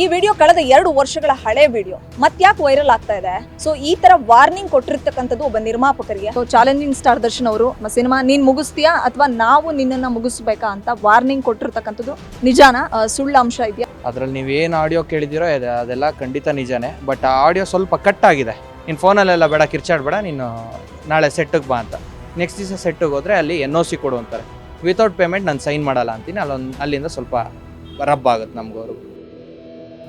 ಈ ವಿಡಿಯೋ ಕಳೆದ 2 ವರ್ಷಗಳ ಹಳೆ ವಿಡಿಯೋ ಮತ್ತ್ಯಾಕೆ ವೈರಲ್ ಆಗ್ತಾ ಇದೆ. ಸೊ ಈ ತರ ವಾರ್ನಿಂಗ್ ಕೊಟ್ಟಿರ್ತಕ್ಕಂಥದ್ದು ಒಬ್ಬ ನಿರ್ಮಾಪಕರಿಗೆ. ಸೊ ಚಾಲೆಂಜಿಂಗ್ ಸ್ಟಾರ್ ದರ್ಶನ್ ಅವರು ಸಿನಿಮಾ ನೀನ್ ಮುಗಿಸ್ತೀಯಾ ಅಥವಾ ನಾವು ನಿನ್ನನ್ನ ಮುಗಿಸ್ಬೇಕಾ ಅಂತ ವಾರ್ನಿಂಗ್ ಕೊಟ್ಟಿರ್ತಕ್ಕಂಥದ್ದು ನಿಜಾನ ಸುಳ್ಳು ಅಂಶ ಇದೆಯಾ? ಅದ್ರಲ್ಲಿ ನೀವೇನು ಆಡಿಯೋ ಕೇಳಿದಿರೋ ಅದೆಲ್ಲ ಖಂಡಿತ ನಿಜಾನೇ. ಬಟ್ ಆ ಆಡಿಯೋ ಸ್ವಲ್ಪ ಕಟ್ ಆಗಿದೆ. ನೀನು ಫೋನಲ್ಲೆಲ್ಲ ಬೇಡ ಕಿರ್ಚಾಡ್ಬೇಡ, ನೀನು ನಾಳೆ ಸೆಟ್ಟಿಗೆ ಬಾ ಅಂತ. ನೆಕ್ಸ್ಟ್ ದಿವಸ ಸೆಟ್ಟಿಗೆ ಹೋದರೆ ಅಲ್ಲಿ NOC ಕೊಡು ಅಂತಾರೆ. ವಿತೌಟ್ ಪೇಮೆಂಟ್ ನಾನು ಸೈನ್ ಮಾಡಲ್ಲ ಅಂತೀನಿ. ಅಲ್ಲಿಂದ ಸ್ವಲ್ಪ ರಬ್ ಆಗುತ್ತೆ ನಮಗವರು.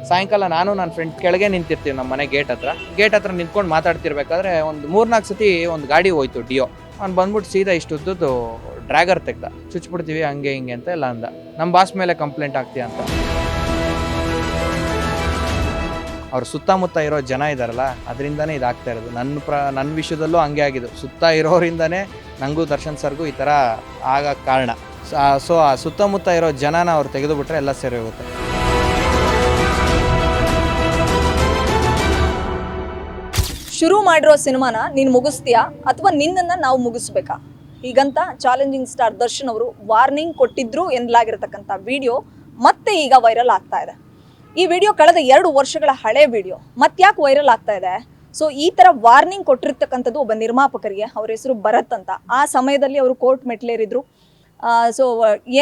ಸಾಯಂಕಾಲ ನಾನು ನನ್ನ ಫ್ರೆಂಡ್ ಕೆಳಗೆ ನಿಂತಿರ್ತೀವಿ ನಮ್ಮ ಮನೆ ಗೇಟ್ ಹತ್ರ ನಿಂತ್ಕೊಂಡು ಮಾತಾಡ್ತಿರ್ಬೇಕಾದ್ರೆ ಒಂದು 3-4 ಸತಿ ಒಂದು ಗಾಡಿ ಹೋಯ್ತು ಡಿಯೋ. ಅವ್ನು ಬಂದ್ಬಿಟ್ಟು ಸೀದಾ ಇಷ್ಟುದ್ದು ಡ್ರ್ಯಾಗರ್ ತೆಗ್ದ, ಚುಚ್ಚಿಬಿಡ್ತೀವಿ ಹಂಗೆ ಹಿಂಗೆ ಅಂತ ಎಲ್ಲ ಅಂದ. ನಮ್ಮ ಬಾಸ್ ಮೇಲೆ ಕಂಪ್ಲೇಂಟ್ ಆಗ್ತೀಯ ಅಂತ. ಅವ್ರ ಸುತ್ತಮುತ್ತ ಇರೋ ಜನ ಇದ್ದಾರಲ್ಲ, ಅದರಿಂದನೇ ಇದಾಗ್ತಾ ಇರೋದು. ನನ್ನ ವಿಷಯದಲ್ಲೂ ಹಂಗೆ ಆಗಿದ್ದು. ಸುತ್ತ ಇರೋರಿಂದನೇ ನನಗೂ ದರ್ಶನ್ ಸರ್ಗೂ ಈ ಥರ ಆಗಕ್ಕೆ ಕಾರಣ. ಸೊ ಆ ಸುತ್ತಮುತ್ತ ಇರೋ ಜನನ ಅವ್ರು ತೆಗೆದುಬಿಟ್ರೆ ಎಲ್ಲ ಸರಿ ಹೋಗುತ್ತೆ. ಶುರು ಮಾಡಿರೋ ಸಿನಿಮಾನ ನೀನು ಮುಗಿಸ್ತೀಯಾ ಅಥವಾ ನಿನ್ನನ್ನು ನಾವು ಮುಗಿಸ್ಬೇಕಾ? ಹೀಗಂತ ಚಾಲೆಂಜಿಂಗ್ ಸ್ಟಾರ್ ದರ್ಶನ್ ಅವರು ವಾರ್ನಿಂಗ್ ಕೊಟ್ಟಿದ್ರು ಎನ್ನಲಾಗಿರ್ತಕ್ಕಂಥ ವಿಡಿಯೋ ಮತ್ತೆ ಈಗ ವೈರಲ್ ಆಗ್ತಾ ಇದೆ. ಈ ವಿಡಿಯೋ ಕಳೆದ 2 ವರ್ಷಗಳ ಹಳೆ ವಿಡಿಯೋ ಮತ್ತ್ಯಾಕೆ ವೈರಲ್ ಆಗ್ತಾ ಇದೆ. ಸೊ ಈ ಥರ ವಾರ್ನಿಂಗ್ ಕೊಟ್ಟಿರ್ತಕ್ಕಂಥದ್ದು ಒಬ್ಬ ನಿರ್ಮಾಪಕರಿಗೆ. ಅವ್ರ ಹೆಸರು ಭರತ್ ಅಂತ. ಆ ಸಮಯದಲ್ಲಿ ಅವರು ಕೋರ್ಟ್ ಮೆಟ್ಲೇರಿದ್ರು. ಸೊ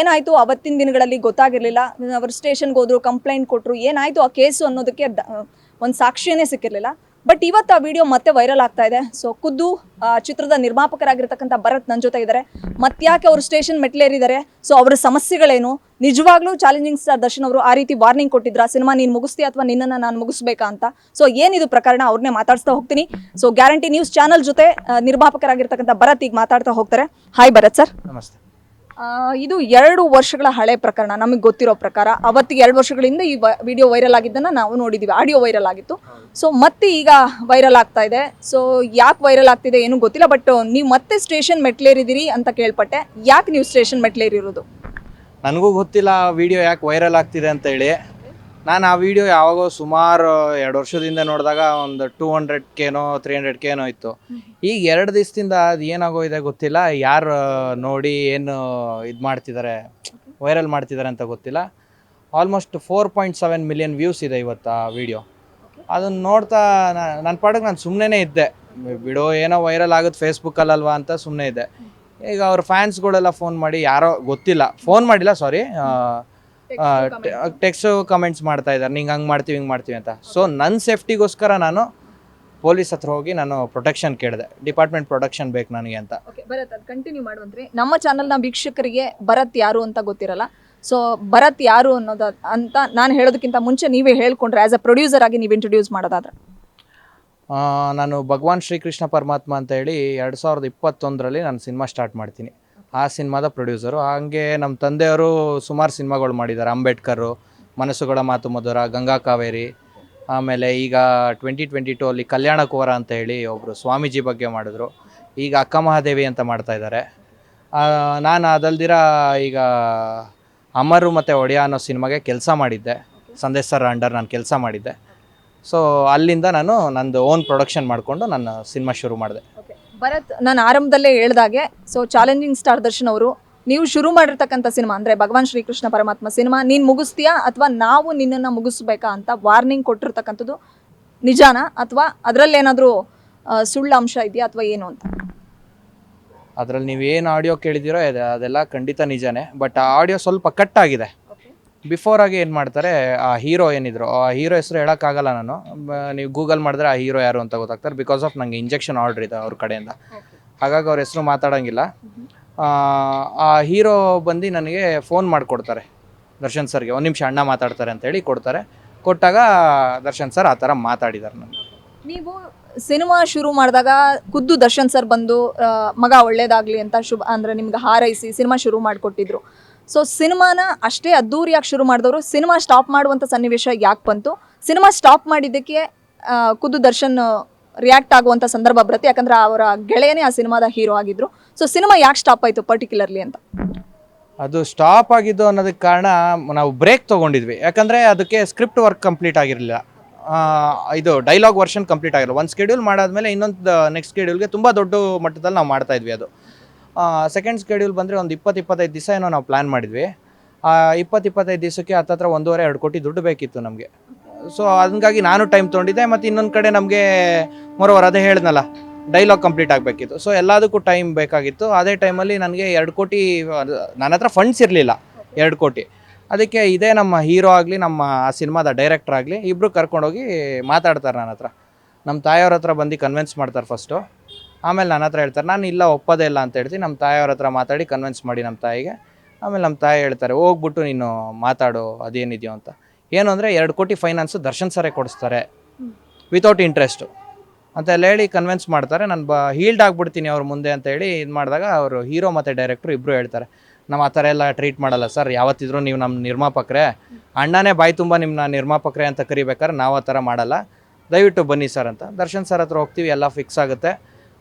ಏನಾಯಿತು ಅವತ್ತಿನ ದಿನಗಳಲ್ಲಿ ಗೊತ್ತಾಗಿರಲಿಲ್ಲ. ಅವರು ಸ್ಟೇಷನ್ಗೆ ಹೋದ್ರು, ಕಂಪ್ಲೇಂಟ್ ಕೊಟ್ಟರು. ಏನಾಯಿತು ಆ ಕೇಸು ಅನ್ನೋದಕ್ಕೆ ಒಂದು ಸಾಕ್ಷಿಯೇ ಸಿಕ್ಕಿರಲಿಲ್ಲ. ಬಟ್ ಇವತ್ತು ಆ ವಿಡಿಯೋ ಮತ್ತೆ ವೈರಲ್ ಆಗ್ತಾ ಇದೆ. ಸೊ ಖುದ್ದು ಚಿತ್ರದ ನಿರ್ಮಾಪಕರಾಗಿರ್ತಕ್ಕಂಥ ಭರತ್ ನನ್ನ ಜೊತೆ ಇದ್ದಾರೆ. ಮತ್ತ್ಯಾಕೆ ಅವರು ಸ್ಟೇಷನ್ ಮೆಟ್ಲೇರಿದ್ದಾರೆ, ಸೊ ಅವರ ಸಮಸ್ಯೆಗಳೇನು, ನಿಜವಾಗ್ಲೂ ಚಾಲೆಂಜಿಂಗ್ ಸ್ಟಾರ್ ದರ್ಶನ್ ಅವರು ಆ ರೀತಿ ವಾರ್ನಿಂಗ್ ಕೊಟ್ಟಿದ್ರ ಸಿನಿಮಾ ನೀನು ಮುಗಿಸ್ತೀಯ ಅಥವಾ ನಿನ್ನನ್ನು ನಾನು ಮುಗಿಸ್ಬೇಕಾ ಅಂತ? ಸೊ ಏನಿದು ಪ್ರಕರಣ ಅವ್ರನ್ನೇ ಮಾತಾಡ್ಸ್ತಾ ಹೋಗ್ತೀನಿ. ಸೊ ಗ್ಯಾರಂಟಿ ನ್ಯೂಸ್ ಚಾನಲ್ ಜೊತೆ ನಿರ್ಮಾಪಕರಾಗಿರ್ತಕ್ಕಂಥ ಭರತ್ ಈಗ ಮಾತಾಡ್ತಾ ಹೋಗ್ತಾರೆ. Hi Bharat sir. ನಮಸ್ತೆ. ಇದು 2 ವರ್ಷಗಳ ಹಳೆ ಪ್ರಕರಣ. ನಮಗೆ ಗೊತ್ತಿರೋ ಪ್ರಕಾರ ಅವತ್ತಿಗೆ 2 ವರ್ಷಗಳಿಂದ ಈ ವಿಡಿಯೋ ವೈರಲ್ ಆಗಿದ್ದನ್ನು ನಾವು ನೋಡಿದ್ದೀವಿ. ಆಡಿಯೋ ವೈರಲ್ ಆಗಿತ್ತು. ಸೊ ಮತ್ತೆ ಈಗ ವೈರಲ್ ಆಗ್ತಾ ಇದೆ. ಸೊ ಯಾಕೆ ವೈರಲ್ ಆಗ್ತಿದೆ ಏನೂ ಗೊತ್ತಿಲ್ಲ. ಬಟ್ ನೀವು ಮತ್ತೆ ಸ್ಟೇಷನ್ ಮೆಟ್ಲೇರಿದ್ದೀರಿ ಅಂತ ಕೇಳ್ಪಟ್ಟೆ. ಯಾಕೆ ನೀವು ಸ್ಟೇಷನ್ ಮೆಟ್ಲೇರಿರೋದು? ನನಗೂ ಗೊತ್ತಿಲ್ಲ ವಿಡಿಯೋ ಯಾಕೆ ವೈರಲ್ ಆಗ್ತಿದೆ ಅಂತ ಹೇಳಿ. ನಾನು ಆ ವಿಡಿಯೋ ಯಾವಾಗೋ ಸುಮಾರು 2 ವರ್ಷದಿಂದ ನೋಡಿದಾಗ ಒಂದು 200K 300K ಇತ್ತು. ಈಗ 2 ದಿವಸದಿಂದ ಅದು ಏನಾಗೋಗಿದೆ ಗೊತ್ತಿಲ್ಲ. ಯಾರು ನೋಡಿ ಏನು ಇದು ಮಾಡ್ತಿದ್ದಾರೆ, ವೈರಲ್ ಮಾಡ್ತಿದ್ದಾರೆ ಅಂತ ಗೊತ್ತಿಲ್ಲ. ಆಲ್ಮೋಸ್ಟ್ 4.7 ಮಿಲಿಯನ್ ವ್ಯೂಸ್ ಇದೆ ಇವತ್ತು ಆ ವಿಡಿಯೋ. ಅದನ್ನು ನೋಡ್ತಾ ನನ್ನ ಪಾಡಿಗೆ ನಾನು ಸುಮ್ಮನೆ ಇದ್ದೆ. ಬಿಡೋ ಏನೋ ವೈರಲ್ ಆಗುತ್ತೆ ಫೇಸ್ಬುಕ್ಕಲ್ಲಲ್ವಾ ಅಂತ ಸುಮ್ಮನೆ ಇದ್ದೆ. ಈಗ ಅವ್ರ ಫ್ಯಾನ್ಸ್ಗಳೆಲ್ಲ ಫೋನ್ ಮಾಡಿ, ಯಾರೋ ಗೊತ್ತಿಲ್ಲ, ಫೋನ್ ಮಾಡಿಲ್ಲ ಸಾರಿ, ಟೆಕ್ಸ್ಟ್ ಕಮೆಂಟ್ಸ್ ಮಾಡ್ತಾ ಇದ್ದಾರೆ, ನಿಂಗೆ ಹಂಗೆ ಮಾಡ್ತೀವಿ ಹಿಂಗೆ ಮಾಡ್ತೀವಿ ಅಂತ. ಸೊ ನನ್ನ ಸೇಫ್ಟಿಗೋಸ್ಕರ ನಾನು ಪೊಲೀಸ್ ಹತ್ರ ಹೋಗಿ ನಾನು ಪ್ರೊಟೆಕ್ಷನ್ ಕೇಳಿದೆ. ಡಿಪಾರ್ಟ್ಮೆಂಟ್ ಪ್ರೊಟೆಕ್ಷನ್ ಬೇಕು ನನಗೆ ಅಂತ. ಭರತ್ ಅದು ಕಂಟಿನ್ಯೂ ಮಾಡುವಂತ್ರಿ. ನಮ್ಮ ಚಾನಲ್ನ ವೀಕ್ಷಕರಿಗೆ ಭರತ್ ಯಾರು ಅಂತ ಗೊತ್ತಿರಲ್ಲ. ಸೊ ಭರತ್ ಯಾರು ಅನ್ನೋದು ಅಂತ ನಾನು ಹೇಳೋದಕ್ಕಿಂತ ಮುಂಚೆ ನೀವೇ ಹೇಳ್ಕೊಂಡ್ರೆ ಆ್ಯಸ್ ಅ ಪ್ರೊಡ್ಯೂಸರ್ ಆಗಿ ನೀವು ಇಂಟ್ರೊಡ್ಯೂಸ್ ಮಾಡೋದಾದ್ರೆ. ನಾನು ಭಗವಾನ್ ಶ್ರೀಕೃಷ್ಣ ಪರಮಾತ್ಮ ಅಂತ ಹೇಳಿ 2021ರಲ್ಲಿ ನಾನು ಸಿನಿಮಾ ಸ್ಟಾರ್ಟ್ ಮಾಡ್ತೀನಿ. ಆ ಸಿನಿಮಾದ ಪ್ರೊಡ್ಯೂಸರು. ಹಾಗೆ ನಮ್ಮ ತಂದೆಯವರು ಸುಮಾರು ಸಿನಿಮಾಗಳು ಮಾಡಿದ್ದಾರೆ. ಅಂಬೇಡ್ಕರು, ಮನಸ್ಸುಗಳ ಮಾತು ಮಧುರ, ಗಂಗಾ ಕಾವೇರಿ, ಆಮೇಲೆ ಈಗ 2022ಅಲ್ಲಿ ಕಲ್ಯಾಣ ಕುವರ ಅಂತ ಹೇಳಿ ಒಬ್ಬರು ಸ್ವಾಮೀಜಿ ಬಗ್ಗೆ ಮಾಡಿದ್ರು. ಈಗ ಅಕ್ಕ ಮಹಾದೇವಿ ಅಂತ ಮಾಡ್ತಾ ಇದ್ದಾರೆ. ನಾನು ಅದಲ್ದಿರ ಈಗ ಅಮರು ಮತ್ತು ಒಡೆಯ ಅನ್ನೋ ಸಿನಿಮಾಗೆ ಕೆಲಸ ಮಾಡಿದ್ದೆ. ಸಂದೇಶ್ ಸರ್ ಅಂಡರ್ ನಾನು ಕೆಲಸ ಮಾಡಿದ್ದೆ. ಸೊ ಅಲ್ಲಿಂದ ನಾನು ನಂದು ಓನ್ ಪ್ರೊಡಕ್ಷನ್ ಮಾಡಿಕೊಂಡು ನನ್ನ ಸಿನಿಮಾ ಶುರು ಮಾಡಿದೆ. ಭರತ್, ನಾನು ಆರಂಭದಲ್ಲೇ ಹೇಳ್ದಾಗೆ ಸೊ ಚಾಲೆಂಜಿಂಗ್ ಸ್ಟಾರ್ ದರ್ಶನ್ ಅವರು ನೀವು ಶುರು ಮಾಡಿರ್ತಕ್ಕಂಥ ಸಿನಿಮಾ ಅಂದರೆ ಭಗವಾನ್ ಶ್ರೀಕೃಷ್ಣ ಪರಮಾತ್ಮ ಸಿನಿಮಾ ನೀನು ಮುಗಿಸ್ತೀಯಾ ಅಥವಾ ನಾವು ನಿನ್ನನ್ನು ಮುಗಿಸ್ಬೇಕಾ ಅಂತ ವಾರ್ನಿಂಗ್ ಕೊಟ್ಟಿರ್ತಕ್ಕಂಥದ್ದು ನಿಜಾನ ಅಥವಾ ಅದರಲ್ಲೇನಾದರೂ ಸುಳ್ಳು ಅಂಶ ಇದೆಯಾ ಅಥವಾ ಏನು ಅಂತ? ಅದರಲ್ಲಿ ನೀವೇನು ಆಡಿಯೋ ಕೇಳಿದಿರೋ ಅದೆಲ್ಲ ಖಂಡಿತ ನಿಜಾನೇ. ಬಟ್ ಆ ಆಡಿಯೋ ಸ್ವಲ್ಪ ಕಟ್ ಆಗಿದೆ. ಬಿಫೋರ್ ಆಗಿ ಏನು ಮಾಡ್ತಾರೆ, ಆ ಹೀರೋ ಏನಿದ್ರು ಆ ಹೀರೋ ಹೆಸರು ಹೇಳೋಕ್ಕಾಗಲ್ಲ ನಾನು. ನೀವು ಗೂಗಲ್ ಮಾಡಿದ್ರೆ ಆ ಹೀರೋ ಯಾರು ಅಂತ ಗೊತ್ತಾಗ್ತಾರೆ. ಬಿಕಾಸ್ ಆಫ್ ನನಗೆ ಇಂಜೆಕ್ಷನ್ ಆರ್ಡ್ರ್ ಇದೆ ಅವ್ರ ಕಡೆಯಿಂದ, ಹಾಗಾಗಿ ಅವ್ರ ಹೆಸರು ಮಾತಾಡೋಂಗಿಲ್ಲ. ಆ ಹೀರೋ ಬಂದು ನನಗೆ ಫೋನ್ ಮಾಡಿಕೊಡ್ತಾರೆ ದರ್ಶನ್ ಸರ್ಗೆ. 1 ನಿಮಿಷ ಅಣ್ಣ ಮಾತಾಡ್ತಾರೆ ಅಂತೇಳಿ ಕೊಡ್ತಾರೆ. ಕೊಟ್ಟಾಗ ದರ್ಶನ್ ಸರ್ ಆ ಥರ ಮಾತಾಡಿದ್ದಾರೆ ನನಗೆ. ನೀವು ಸಿನಿಮಾ ಶುರು ಮಾಡಿದಾಗ ಖುದ್ದು ದರ್ಶನ್ ಸರ್ ಬಂದು ಮಗ ಒಳ್ಳೇದಾಗಲಿ ಅಂತ ಅಂದರೆ ನಿಮ್ಗೆ ಹಾರೈಸಿ ಸಿನಿಮಾ ಶುರು ಮಾಡಿಕೊಟ್ಟಿದ್ರು. ಸೊ ಸಿನಿಮಾನ ಅಷ್ಟೇ ಅದ್ದೂರಿಯಾಗಿ ಶುರು ಮಾಡಿದವರು ಸಿನಿಮಾ ಸ್ಟಾಪ್ ಮಾಡುವಂಥ ಸನ್ನಿವೇಶ ಯಾಕೆ ಬಂತು? ಸಿನಿಮಾ ಸ್ಟಾಪ್ ಮಾಡಿದ್ದಕ್ಕೆ ಖುದ್ದು ದರ್ಶನ್ ರಿಯಾಕ್ಟ್ ಆಗುವಂಥ ಸಂದರ್ಭ ಬರುತ್ತೆ. ಯಾಕಂದರೆ ಅವರ ಗೆಳೆಯನೇ ಆ ಸಿನಿಮಾದ ಹೀರೋ ಆಗಿದ್ರು. ಸೊ ಸಿನಿಮಾ ಯಾಕೆ ಸ್ಟಾಪ್ ಆಯಿತು ಪರ್ಟಿಕ್ಯುಲರ್ಲಿ ಅಂತ? ಅದು ಸ್ಟಾಪ್ ಆಗಿದ್ದು ಅನ್ನೋದಕ್ಕೆ ಕಾರಣ ನಾವು ಬ್ರೇಕ್ ತೊಗೊಂಡಿದ್ವಿ. ಯಾಕಂದರೆ ಅದಕ್ಕೆ ಸ್ಕ್ರಿಪ್ಟ್ ವರ್ಕ್ ಕಂಪ್ಲೀಟ್ ಆಗಿರಲಿಲ್ಲ. ಇದು ಡೈಲಾಗ್ ವರ್ಷನ್ ಕಂಪ್ಲೀಟ್ ಆಗಿರಲ್ಲ. ಒಂದು ಸ್ಕೆಡ್ಯೂಲ್ ಮಾಡಾದ್ಮೇಲೆ ಇನ್ನೊಂದು ನೆಕ್ಸ್ಟ್ ಸ್ಕೆಡ್ಯೂಲ್ಗೆ ತುಂಬ ದೊಡ್ಡ ಮಟ್ಟದಲ್ಲಿ ನಾವು ಮಾಡ್ತಾಯಿದ್ವಿ. ಅದು ಸೆಕೆಂಡ್ ಸ್ಕೆಡ್ಯೂಲ್ ಬಂದರೆ ಒಂದು 20-25 ದಿವಸ ಏನೋ ನಾವು ಪ್ಲ್ಯಾನ್ ಮಾಡಿದ್ವಿ. 20-25 ದಿವಸಕ್ಕೆ ಹತ್ತತ್ರ 1.5-2 ಕೋಟಿ ದುಡ್ಡು ಬೇಕಿತ್ತು ನಮಗೆ. ಸೊ ಹಂಗಾಗಿ ನಾನು ಟೈಮ್ ತೊಗೊಂಡಿದ್ದೆ. ಮತ್ತು ಇನ್ನೊಂದು ಕಡೆ ನಮಗೆ ಮೊರೋವರ್ ಅದೇ ಹೇಳಿದ್ನಲ್ಲ, ಡೈಲಾಗ್ ಕಂಪ್ಲೀಟ್ ಆಗಬೇಕಿತ್ತು. ಸೊ ಎಲ್ಲದಕ್ಕೂ ಟೈಮ್ ಬೇಕಾಗಿತ್ತು. ಅದೇ ಟೈಮಲ್ಲಿ ನನಗೆ 2 ಕೋಟಿ ನನ್ನ ಹತ್ರ ಫಂಡ್ಸ್ ಇರಲಿಲ್ಲ, 2 ಕೋಟಿ. ಅದಕ್ಕೆ ಇದೇ ನಮ್ಮ ಹೀರೋ ಆಗಲಿ, ನಮ್ಮ ಆ ಸಿನಿಮಾದ ಡೈರೆಕ್ಟರ್ ಆಗಲಿ, ಇಬ್ಬರು ಕರ್ಕೊಂಡೋಗಿ ಮಾತಾಡ್ತಾರೆ ನನ್ನ ಹತ್ರ. ನಮ್ಮ ತಾಯಿಯವ್ರ ಹತ್ರ ಬಂದು ಕನ್ವಿನ್ಸ್ ಮಾಡ್ತಾರೆ ಫಸ್ಟು. ಆಮೇಲೆ ನನ್ನ ಹತ್ರ ಹೇಳ್ತಾರೆ. ನಾನು ಇಲ್ಲ, ಒಪ್ಪೋದೇ ಇಲ್ಲ ಅಂತ ಹೇಳ್ತೀನಿ. ನಮ್ಮ ತಾಯಿಯವ್ರ ಹತ್ರ ಮಾತಾಡಿ ಕನ್ವಿನ್ಸ್ ಮಾಡಿ ನಮ್ಮ ತಾಯಿಗೆ. ಆಮೇಲೆ ನಮ್ಮ ತಾಯಿ ಹೇಳ್ತಾರೆ, ಹೋಗ್ಬಿಟ್ಟು ನೀನು ಮಾತಾಡು ಅದೇನಿದೆಯೋ ಅಂತ. ಏನು ಅಂದರೆ 2 ಕೋಟಿ ಫೈನಾನ್ಸು ದರ್ಶನ್ ಸರೇ ಕೊಡಿಸ್ತಾರೆ ವಿತೌಟ್ ಇಂಟ್ರೆಸ್ಟು ಅಂತೆಲ್ಲ ಹೇಳಿ ಕನ್ವಿನ್ಸ್ ಮಾಡ್ತಾರೆ. ನಾನು ಹೀಲ್ಡ್ ಆಗಿಬಿಡ್ತೀನಿ ಅವ್ರ ಮುಂದೆ ಅಂತ ಹೇಳಿ ಇದು ಮಾಡಿದಾಗ ಅವರು ಹೀರೋ ಮತ್ತು ಡೈರೆಕ್ಟ್ರು ಇಬ್ಬರು ಹೇಳ್ತಾರೆ, ನಾವು ಆ ಥರ ಎಲ್ಲ ಟ್ರೀಟ್ ಮಾಡಲ್ಲ ಸರ್, ಯಾವತ್ತಿದ್ರೂ ನೀವು ನಮ್ಮ ನಿರ್ಮಾಪಕರೇ, ಅಣ್ಣನೇ ಬಾಯಿ ತುಂಬ ನಿಮ್ಮನ್ನ ನಿರ್ಮಾಪಕರೇ ಅಂತ ಕರಿಬೇಕಾದ್ರೆ ನಾವು ಆ ಥರ ಮಾಡಲ್ಲ, ದಯವಿಟ್ಟು ಬನ್ನಿ ಸರ್ ಅಂತ. ದರ್ಶನ್ ಸರ್ ಹತ್ರ ಹೋಗ್ತೀವಿ, ಎಲ್ಲ ಫಿಕ್ಸ್ ಆಗುತ್ತೆ.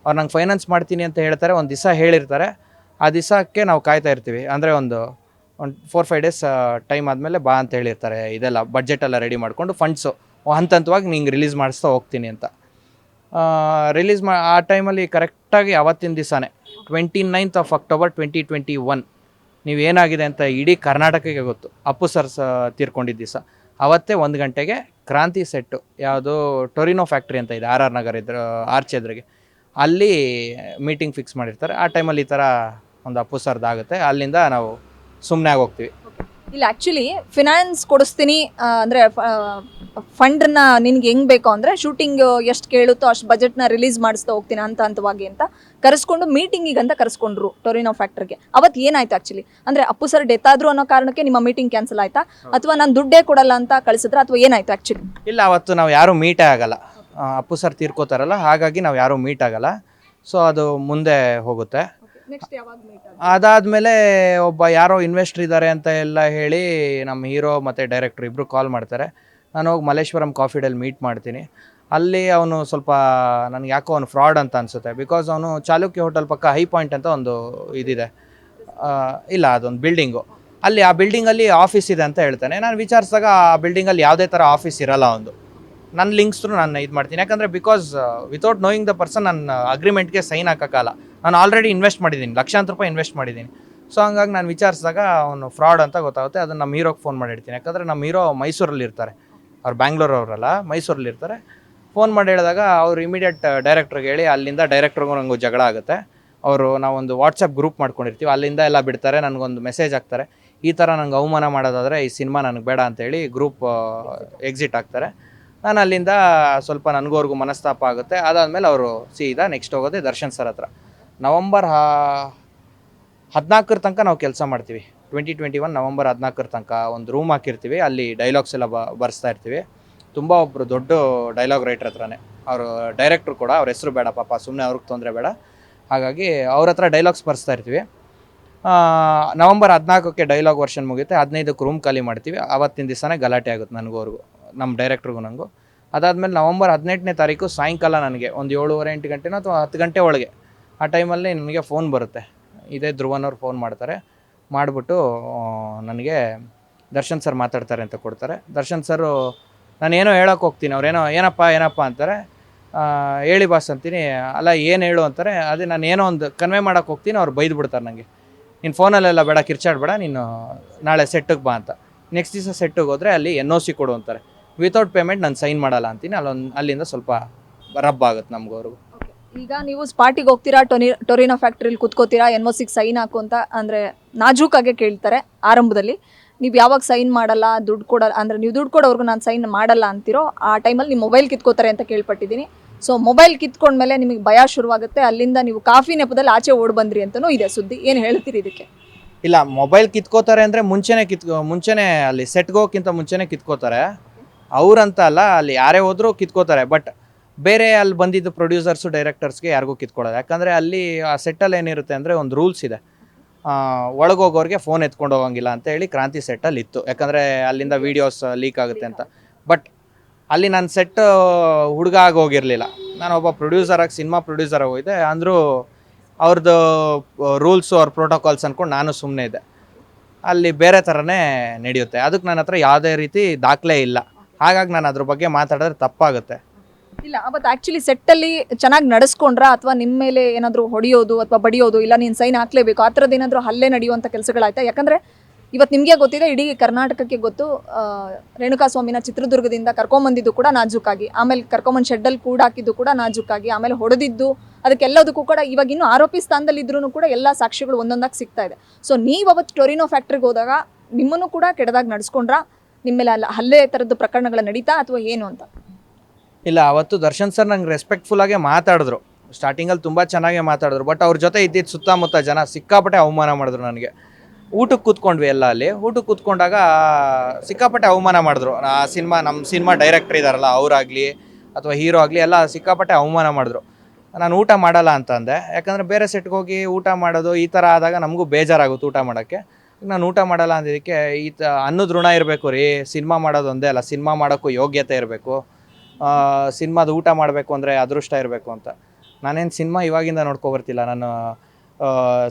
ಅವ್ರು ನಂಗೆ ಫೈನಾನ್ಸ್ ಮಾಡ್ತೀನಿ ಅಂತ ಹೇಳ್ತಾರೆ. ಒಂದು ದಿವಸ ಹೇಳಿರ್ತಾರೆ, ಆ ದಿವಸಕ್ಕೆ ನಾವು ಕಾಯ್ತಾ ಇರ್ತೀವಿ. ಅಂದರೆ ಒಂದು 4-5 ಡೇಸ್ ಟೈಮ್ ಆದಮೇಲೆ ಬಾ ಅಂತ ಹೇಳಿರ್ತಾರೆ. ಇದೆಲ್ಲ ಬಡ್ಜೆಟೆಲ್ಲ ರೆಡಿ ಮಾಡಿಕೊಂಡು ಫಂಡ್ಸು ಹಂತ ಹಂತವಾಗಿ ನಿಂಗೆ ರಿಲೀಸ್ ಮಾಡಿಸ್ತಾ ಹೋಗ್ತೀನಿ ಅಂತ. ಆ ಟೈಮಲ್ಲಿ ಕರೆಕ್ಟಾಗಿ ಅವತ್ತಿನ ದಿವಸನೇ 29th of October 2021 ನೀವೇನಾಗಿದೆ ಅಂತ ಇಡೀ ಕರ್ನಾಟಕಕ್ಕೆ ಗೊತ್ತು. ಅಪ್ಪು ಸರ್ ತೀರ್ಕೊಂಡಿದ್ದ ದಿವಸ ಅವತ್ತೇ 1 ಗಂಟೆಗೆ ಕ್ರಾಂತಿ ಸೆಟ್ಟು, ಯಾವುದು ಟೊರಿನೋ ಫ್ಯಾಕ್ಟ್ರಿ ಅಂತ ಇದೆ RR ನಗರ ಇದ್ರ ಆರ್ಚ್ ಎದುರಿಗೆ, ಅಲ್ಲಿ ಮೀಟಿಂಗ್ ಫಿಕ್ಸ್ ಮಾಡಿರ್ತಾರೆ. ಆ ಟೈಮಲ್ಲಿ ಈ ಥರ ಒಂದು ಅಪ್ಪು ಸರ್ದಾಗುತ್ತೆ. ಅಲ್ಲಿಂದ ನಾವು ಸುಮ್ಮನೆ ಆಗೋಗ್ತೀವಿ. ಇಲ್ಲ, ಆ್ಯಕ್ಚುಲಿ ಫಿನಾನ್ಸ್ ಕೊಡಿಸ್ತೀನಿ ಅಂದರೆ ಫಂಡ್ನ ನಿನ್ಗೆ ಹೆಂಗೆ ಬೇಕೋ ಅಂದರೆ ಶೂಟಿಂಗ್ ಎಷ್ಟು ಕೇಳುತ್ತೋ ಅಷ್ಟು ಬಜೆಟ್ನ ರಿಲೀಸ್ ಮಾಡಿಸ್ತಾ ಹೋಗ್ತೀನಿ ಹಂತವಾಗಿ ಅಂತ ಕರೆಸ್ಕೊಂಡು ಮೀಟಿಂಗಿಗಂತ ಕರೆಸ್ಕೊಂಡ್ರು ಟೊರಿನೋ ಫ್ಯಾಕ್ಟ್ರಿಗೆ. ಅವತ್ತು ಏನಾಯ್ತು ಆ್ಯಕ್ಚುಲಿ ಅಂದರೆ ಅಪ್ಪು ಸರ್ ಡೆತ್ ಆದ್ರು ಅನ್ನೋ ಕಾರಣಕ್ಕೆ ನಿಮ್ಮ ಮೀಟಿಂಗ್ ಕ್ಯಾನ್ಸಲ್ ಆಯ್ತಾ, ಅಥವಾ ನಾನು ದುಡ್ಡೇ ಕೊಡಲ್ಲ ಅಂತ ಕಳಿಸಿದ್ರೆ, ಅಥವಾ ಏನಾಯ್ತು ಆ್ಯಕ್ಚುಲಿ? ಇಲ್ಲ, ಅವತ್ತು ನಾವು ಯಾರೂ ಮೀಟೇ ಆಗಲ್ಲ. ಅಪ್ಪು ಸರ್ ತೀರ್ಕೋತಾರಲ್ಲ, ಹಾಗಾಗಿ ನಾವು ಯಾರೂ ಮೀಟ್ ಆಗಲ್ಲ. ಸೊ ಅದು ಮುಂದೆ ಹೋಗುತ್ತೆ. ಅದಾದಮೇಲೆ ಒಬ್ಬ ಯಾರೋ ಇನ್ವೆಸ್ಟ್ರ್ ಇದ್ದಾರೆ ಅಂತ ಎಲ್ಲ ಹೇಳಿ ನಮ್ಮ ಹೀರೋ ಮತ್ತು ಡೈರೆಕ್ಟ್ರು ಇಬ್ಬರು ಕಾಲ್ ಮಾಡ್ತಾರೆ. ನಾನು ಹೋಗಿ ಮಲ್ಲೇಶ್ವರಂ ಕಾಫಿ ಡೇಲಿ ಮೀಟ್ ಮಾಡ್ತೀನಿ. ಅಲ್ಲಿ ಅವನು ಸ್ವಲ್ಪ ನನಗೆ ಯಾಕೋ ಅವನು ಫ್ರಾಡ್ ಅಂತ ಅನಿಸುತ್ತೆ. ಬಿಕಾಸ್ ಅವನು ಚಾಲುಕ್ಯ ಹೋಟೆಲ್ ಪಕ್ಕ ಹೈ ಪಾಯಿಂಟ್ ಅಂತ ಒಂದು ಇದಿದೆ, ಇಲ್ಲ ಅದೊಂದು ಬಿಲ್ಡಿಂಗು, ಅಲ್ಲಿ ಆ ಬಿಲ್ಡಿಂಗಲ್ಲಿ ಆಫೀಸ್ ಇದೆ ಅಂತ ಹೇಳ್ತಾನೆ. ನಾನು ವಿಚಾರಿಸಿದಾಗ ಆ ಬಿಲ್ಡಿಂಗಲ್ಲಿ ಯಾವುದೇ ಥರ ಆಫೀಸ್ ಇರಲ್ಲ ಒಂದು. ನನ್ನ ಲಿಂಕ್ಸ್ರು ನಾನು ಇದು ಮಾಡ್ತೀನಿ, ಯಾಕಂದರೆ because without knowing the person ನನ್ನ ಅಗ್ರಿಮೆಂಟ್ಗೆ ಸೈನ್ ಹಾಕೋಕ್ಕಲ್ಲ. ನಾನು ಆಲ್ರೆಡಿ ಇನ್ವೆಸ್ಟ್ ಮಾಡಿದ್ದೀನಿ, ಲಕ್ಷಾಂತರ ರೂಪಾಯಿ ಇನ್ವೆಸ್ಟ್ ಮಾಡಿದ್ದೀನಿ. ಸೊ ಹಂಗಾಗಿ ನಾನು ವಿಚಾರಿಸಿದಾಗ ಅವನು ಫ್ರಾಡ್ ಅಂತ ಗೊತ್ತಾಗುತ್ತೆ. ಅದನ್ನು ನಮ್ಮ ಹೀರೋಗೆ ಫೋನ್ ಮಾಡಿರ್ತೀನಿ, ಯಾಕಂದರೆ ನಮ್ಮ ಹೀರೋ ಮೈಸೂರಲ್ಲಿ ಇರ್ತಾರೆ, ಅವ್ರು ಬ್ಯಾಂಗ್ಳೂರವರಲ್ಲ, ಮೈಸೂರಲ್ಲಿ ಇರ್ತಾರೆ. ಫೋನ್ ಮಾಡಿ ಹೇಳಿದಾಗ ಅವ್ರು ಇಮಿಡಿಯೇಟ್ ಡೈರೆಕ್ಟ್ರಿಗೆ ಹೇಳಿ, ಅಲ್ಲಿಂದ ಡೈರೆಕ್ಟ್ರಿಗೂ ನನಗೂ ಜಗಳ ಆಗುತ್ತೆ. ನಾವೊಂದು ವಾಟ್ಸಪ್ ಗ್ರೂಪ್ ಮಾಡ್ಕೊಂಡಿರ್ತೀವಿ, ಅಲ್ಲಿಂದ ಎಲ್ಲ ಬಿಡ್ತಾರೆ, ನನಗೊಂದು ಮೆಸೇಜ್ ಹಾಕ್ತಾರೆ, ಈ ಥರ ನನಗೆ ಅವಮಾನ ಮಾಡೋದಾದರೆ ಈ ಸಿನಿಮಾ ನನಗೆ ಬೇಡ ಅಂತೇಳಿ ಗ್ರೂಪ್ ಎಕ್ಸಿಟ್ ಆಗ್ತಾರೆ. ನಾನು ಅಲ್ಲಿಂದ ಸ್ವಲ್ಪ ನನಗೋರ್ಗೂ ಮನಸ್ತಾಪ ಆಗುತ್ತೆ. ಅದಾದಮೇಲೆ ಅವರು ಸೀದಾ ನೆಕ್ಸ್ಟ್ ಹೋಗೋದೆ ದರ್ಶನ್ ಸರ್ ಹತ್ರ. ನವಂಬರ್ 14 ತನಕ ನಾವು ಕೆಲಸ ಮಾಡ್ತೀವಿ. 2021 ನವಂಬರ್ 14 ತನಕ ಒಂದು ರೂಮ್ ಹಾಕಿರ್ತೀವಿ, ಅಲ್ಲಿ ಡೈಲಾಗ್ಸ್ ಎಲ್ಲ ಬರ್ಸ್ತಾ ಇರ್ತೀವಿ. ತುಂಬ ಒಬ್ಬರು ದೊಡ್ಡ ಡೈಲಾಗ್ ರೈಟರ್ ಹತ್ರನೇ, ಅವರು ಡೈರೆಕ್ಟ್ರು ಕೂಡ, ಅವ್ರ ಹೆಸರು ಬೇಡ ಪಾಪ, ಸುಮ್ಮನೆ ಅವ್ರಿಗೆ ತೊಂದರೆ ಬೇಡ, ಹಾಗಾಗಿ ಅವ್ರ ಹತ್ರ ಡೈಲಾಗ್ಸ್ ಬರ್ಸ್ತಾ ಇರ್ತೀವಿ. ನವಂಬರ್ 14ಕ್ಕೆ ಡೈಲಾಗ್ ವರ್ಷನ್ ಮುಗಿಯುತ್ತೆ. 15ಕ್ಕೆ ರೂಮ್ ಖಾಲಿ ಮಾಡ್ತೀವಿ. ಆವತ್ತಿನ ದಿವಸನೇ ಗಲಾಟೆ ಆಗುತ್ತೆ ನನಗೋರ್ಗೂ, ನಮ್ಮ ಡೈರೆಕ್ಟ್ರಿಗೂ ನನಗೂ. ಅದಾದಮೇಲೆ ನವಂಬರ್ 18ನೇ ತಾರೀಕು ಸಾಯಂಕಾಲ ನನಗೆ ಒಂದು 7:30-8 ಗಂಟೆನೋ ಅಥವಾ 10 ಗಂಟೆ ಒಳಗೆ ಆ ಟೈಮಲ್ಲಿ ನನಗೆ ಫೋನ್ ಬರುತ್ತೆ. ಇದೇ ಧ್ರುವನವ್ರು ಫೋನ್ ಮಾಡ್ತಾರೆ. ಮಾಡಿಬಿಟ್ಟು ನನಗೆ ದರ್ಶನ್ ಸರ್ ಮಾತಾಡ್ತಾರೆ ಅಂತ ಕೊಡ್ತಾರೆ. ದರ್ಶನ್ ಸರು ನಾನೇನೋ ಹೇಳೋಕೆ ಹೋಗ್ತೀನಿ, ಅವ್ರೇನೋ ಏನಪ್ಪ ಅಂತಾರೆ. ಹೇಳಿ ಬಾಸ್ ಅಂತೀನಿ. ಅಲ್ಲ ಏನು ಹೇಳು ಅಂತಾರೆ. ಅದೇ ನಾನು ಏನೋ ಒಂದು ಕನ್ವೆ ಮಾಡೋಕೆ ಹೋಗ್ತೀನಿ, ಅವ್ರು ಬೈದು ಬಿಡ್ತಾರೆ ನನಗೆ, ನೀನು ಫೋನಲ್ಲೆಲ್ಲ ಬೇಡ, ಕಿರ್ಚಾಡಬೇಡ, ನೀನು ನಾಳೆ ಸೆಟ್ಟಿಗೆ ಬಾ ಅಂತ. ನೆಕ್ಸ್ಟ್ ದಿವಸ ಸೆಟ್ಟಿಗೆ ಹೋದರೆ ಅಲ್ಲಿ NOC ಕೊಡು ಅಂತಾರೆ. ವಿತೌಟ್ ಪೇಮೆಂಟ್ ನಾನು ಸೈನ್ ಮಾಡಲ್ಲ ಅಂತೀನಿ. ಅಲ್ಲಿಂದ ಸ್ವಲ್ಪ ರಬ್ ಆಗುತ್ತೆ ನಮಗವ್ರಿಗೂ. ಈಗ ನೀವು ಸ್ಪಾಟಿಗೆ ಹೋಗ್ತೀರಾ, ಟೊರಿನೋ ಫ್ಯಾಕ್ಟ್ರಿಲಿ ಕೂತ್ಕೋತೀರಾ, NOCಗೆ ಸೈನ್ ಹಾಕು ಅಂತ ಅಂದರೆ ನಾಜೂಕಾಗೆ ಕೇಳ್ತಾರೆ ಆರಂಭದಲ್ಲಿ. ನೀವು ಯಾವಾಗ ಸೈನ್ ಮಾಡಲ್ಲ, ದುಡ್ಡು ಕೊಡಲ್ಲ, ಅಂದರೆ ನೀವು ದುಡ್ಡು ಕೊಡೋವರೆಗೂ ನಾನು ಸೈನ್ ಮಾಡಲ್ಲ ಅಂತಿರೋ ಆ ಟೈಮಲ್ಲಿ ನಿಮ್ಮ ಮೊಬೈಲ್ ಕಿತ್ಕೋತಾರೆ ಅಂತ ಕೇಳ್ಪಟ್ಟಿದ್ದೀನಿ. ಸೊ ಮೊಬೈಲ್ ಕಿತ್ಕೊಂಡ್ಮೇಲೆ ನಿಮಗೆ ಭಯ ಶುರುವಾಗುತ್ತೆ. ಅಲ್ಲಿಂದ ನೀವು ಕಾಫಿ ನೆಪದಲ್ಲಿ ಆಚೆ ಓಡ್ ಬಂದ್ರಿ ಅಂತಲೂ ಇದೆ ಸುದ್ದಿ. ಏನು ಹೇಳ್ತೀರಿ ಇದಕ್ಕೆ? ಇಲ್ಲ, ಮೊಬೈಲ್ ಕಿತ್ಕೋತಾರೆ ಅಂದರೆ ಮುಂಚೆನೇ ಅಲ್ಲಿ ಸೆಟ್ಗೆ ಹೋಗೋಕ್ಕಿಂತ ಮುಂಚೆನೇ ಕಿತ್ಕೋತಾರೆ. ಅವ್ರಂತ ಅಲ್ಲ, ಅಲ್ಲಿ ಯಾರೇ ಹೋದರೂ ಕಿತ್ಕೋತಾರೆ. ಬಟ್ ಬೇರೆ ಅಲ್ಲಿ ಬಂದಿದ್ದು ಪ್ರೊಡ್ಯೂಸರ್ಸು ಡೈರೆಕ್ಟರ್ಸ್ಗೆ ಯಾರಿಗೂ ಕಿತ್ಕೊಳ್ಳೋದು. ಯಾಕಂದರೆ ಅಲ್ಲಿ ಆ ಸೆಟ್ಟಲ್ಲಿ ಏನಿರುತ್ತೆ ಅಂದರೆ ಒಂದು ರೂಲ್ಸ್ ಇದೆ, ಒಳಗೋಗೋರಿಗೆ ಫೋನ್ ಎತ್ಕೊಂಡು ಹೋಗಂಗಿಲ್ಲ ಅಂತ ಹೇಳಿ ಕ್ರಾಂತಿ ಸೆಟ್ಟಲ್ಲಿ ಇತ್ತು. ಯಾಕಂದರೆ ಅಲ್ಲಿಂದ ವೀಡಿಯೋಸ್ ಲೀಕ್ ಆಗುತ್ತೆ ಅಂತ. ಬಟ್ ಅಲ್ಲಿ ನಾನು ಸೆಟ್ ಹುಡುಗ ಆಗಿ ಹೋಗಿರಲಿಲ್ಲ, ನಾನು ಒಬ್ಬ ಪ್ರೊಡ್ಯೂಸರಾಗಿ, ಸಿನಿಮಾ ಪ್ರೊಡ್ಯೂಸರ್ ಹೋಗಿದ್ದೆ. ಅಂದರೂ ಅವ್ರದ್ದು ರೂಲ್ಸು, ಅವ್ರ ಪ್ರೋಟೋಕಾಲ್ಸ್ ಅಂದ್ಕೊಂಡು ನಾನು ಸುಮ್ಮನೆ ಇದ್ದೆ. ಅಲ್ಲಿ ಬೇರೆ ಥರನೇ ನಡೆಯುತ್ತೆ. ಅದಕ್ಕೆ ನನ್ನ ಹತ್ರ ಯಾವುದೇ ರೀತಿ ದಾಖಲೆ ಇಲ್ಲ. ಹಾಗಾಗಿ ನಾನು ಅದ್ರ ಬಗ್ಗೆ ಮಾತಾಡಿದ್ರೆ ತಪ್ಪಾಗುತ್ತೆ. ಇಲ್ಲ, ಅವತ್ತು ಆ್ಯಕ್ಚುಲಿ ಸೆಟ್ಟಲ್ಲಿ ಚೆನ್ನಾಗಿ ನಡೆಸ್ಕೊಂಡ್ರಾ, ಅಥವಾ ನಿಮ್ಮ ಮೇಲೆ ಏನಾದರೂ ಹೊಡೆಯೋದು ಅಥವಾ ಬಡಿಯೋದು, ಇಲ್ಲ ನೀನು ಸೈನ್ ಹಾಕ್ಲೇಬೇಕು, ಆ ಥರದ್ದು ಏನಾದರೂ ಹಲ್ಲೆ ನಡೆಯುವಂಥ ಕೆಲಸಗಳಾಯ್ತಾ? ಯಾಕಂದರೆ ಇವತ್ತು ನಿಮಗೆ ಗೊತ್ತಿದೆ, ಇಡೀ ಕರ್ನಾಟಕಕ್ಕೆ ಗೊತ್ತು. ರೇಣುಕಾ ಸ್ವಾಮಿನ ಚಿತ್ರದುರ್ಗದಿಂದ ಕರ್ಕೊಂಬಂದಿದ್ದು ಕೂಡ ನಾಜೂಕಾಗಿ, ಆಮೇಲೆ ಕರ್ಕೊಂಬಂದು ಶೆಡ್ಡಲ್ಲಿ ಕೂಡ ಹಾಕಿದ್ದು ಕೂಡ ನಾಜೂಕಾಗಿ, ಆಮೇಲೆ ಹೊಡೆದಿದ್ದು, ಅದಕ್ಕೆಲ್ಲದಕ್ಕೂ ಕೂಡ ಇವಾಗ ಇನ್ನೂ ಆರೋಪಿ ಸ್ಥಾನದಲ್ಲಿ ಇದ್ರೂ ಕೂಡ ಎಲ್ಲ ಸಾಕ್ಷಿಗಳು ಒಂದೊಂದಾಗಿ ಸಿಗ್ತಾ ಇದೆ. ಸೊ ನೀವು ಅವತ್ತು ಟೊರಿನೋ ಫ್ಯಾಕ್ಟ್ರಿಗೆ ಹೋದಾಗ ನಿಮ್ಮನ್ನು ಕೂಡ ಕೆಡದಾಗಿ ನಡೆಸ್ಕೊಂಡ್ರಾ? ನಿಮ್ಮ ಮೇಲೆ ಹಲ್ಲೆ ಥರದ್ದು ಪ್ರಕರಣಗಳು ನಡೀತಾ ಅಥವಾ ಏನು ಅಂತ? ಇಲ್ಲ, ಅವತ್ತು ದರ್ಶನ್ ಸರ್ ನಂಗೆ ರೆಸ್ಪೆಕ್ಟ್ಫುಲ್ಲಾಗೆ ಮಾತಾಡಿದ್ರು. ಸ್ಟಾರ್ಟಿಂಗಲ್ಲಿ ತುಂಬ ಚೆನ್ನಾಗೇ ಮಾತಾಡಿದ್ರು. ಬಟ್ ಅವ್ರ ಜೊತೆ ಇದ್ದಿದ್ದು ಸುತ್ತಮುತ್ತ ಜನ ಸಿಕ್ಕಾಪಟ್ಟೆ ಅವಮಾನ ಮಾಡಿದ್ರು ನನಗೆ. ಊಟಕ್ಕೆ ಕೂತ್ಕೊಂಡ್ವಿ ಎಲ್ಲ ಅಲ್ಲಿ. ಊಟಕ್ಕೆ ಕೂತ್ಕೊಂಡಾಗ ಸಿಕ್ಕಾಪಟ್ಟೆ ಅವಮಾನ ಮಾಡಿದ್ರು. ಆ ಸಿನಿಮಾ, ನಮ್ಮ ಸಿನಿಮಾ ಡೈರೆಕ್ಟ್ರ್ ಇದ್ದಾರಲ್ಲ ಅವರಾಗಲಿ ಅಥವಾ ಹೀರೋ ಆಗಲಿ ಎಲ್ಲ ಸಿಕ್ಕಾಪಟ್ಟೆ ಅವಮಾನ ಮಾಡಿದ್ರು. ನಾನು ಊಟ ಮಾಡಲ್ಲ ಅಂತ ಅಂದೆ. ಯಾಕಂದರೆ ಬೇರೆ ಸೆಟ್ಗೆ ಹೋಗಿ ಊಟ ಮಾಡೋದು ಈ ಥರ ಆದಾಗ ನಮಗೂ ಬೇಜಾರಾಗುತ್ತೆ ಊಟ ಮಾಡೋಕ್ಕೆ. ನಾನು ಊಟ ಮಾಡಲ್ಲ ಅಂದಿದ್ದಕ್ಕೆ ಅನ್ನದ ಋಣ ಇರಬೇಕು ರೀ, ಸಿನಿಮಾ ಮಾಡೋದು ಒಂದೇ ಅಲ್ಲ, ಸಿನಿಮಾ ಮಾಡೋಕ್ಕೂ ಯೋಗ್ಯತೆ ಇರಬೇಕು, ಸಿನಿಮಾದ ಊಟ ಮಾಡಬೇಕು ಅಂದರೆ ಅದೃಷ್ಟ ಇರಬೇಕು ಅಂತ. ನಾನೇನು ಸಿನಿಮಾ ಇವಾಗಿಂದ ನೋಡ್ಕೊಬರ್ತಿಲ್ಲ. ನಾನು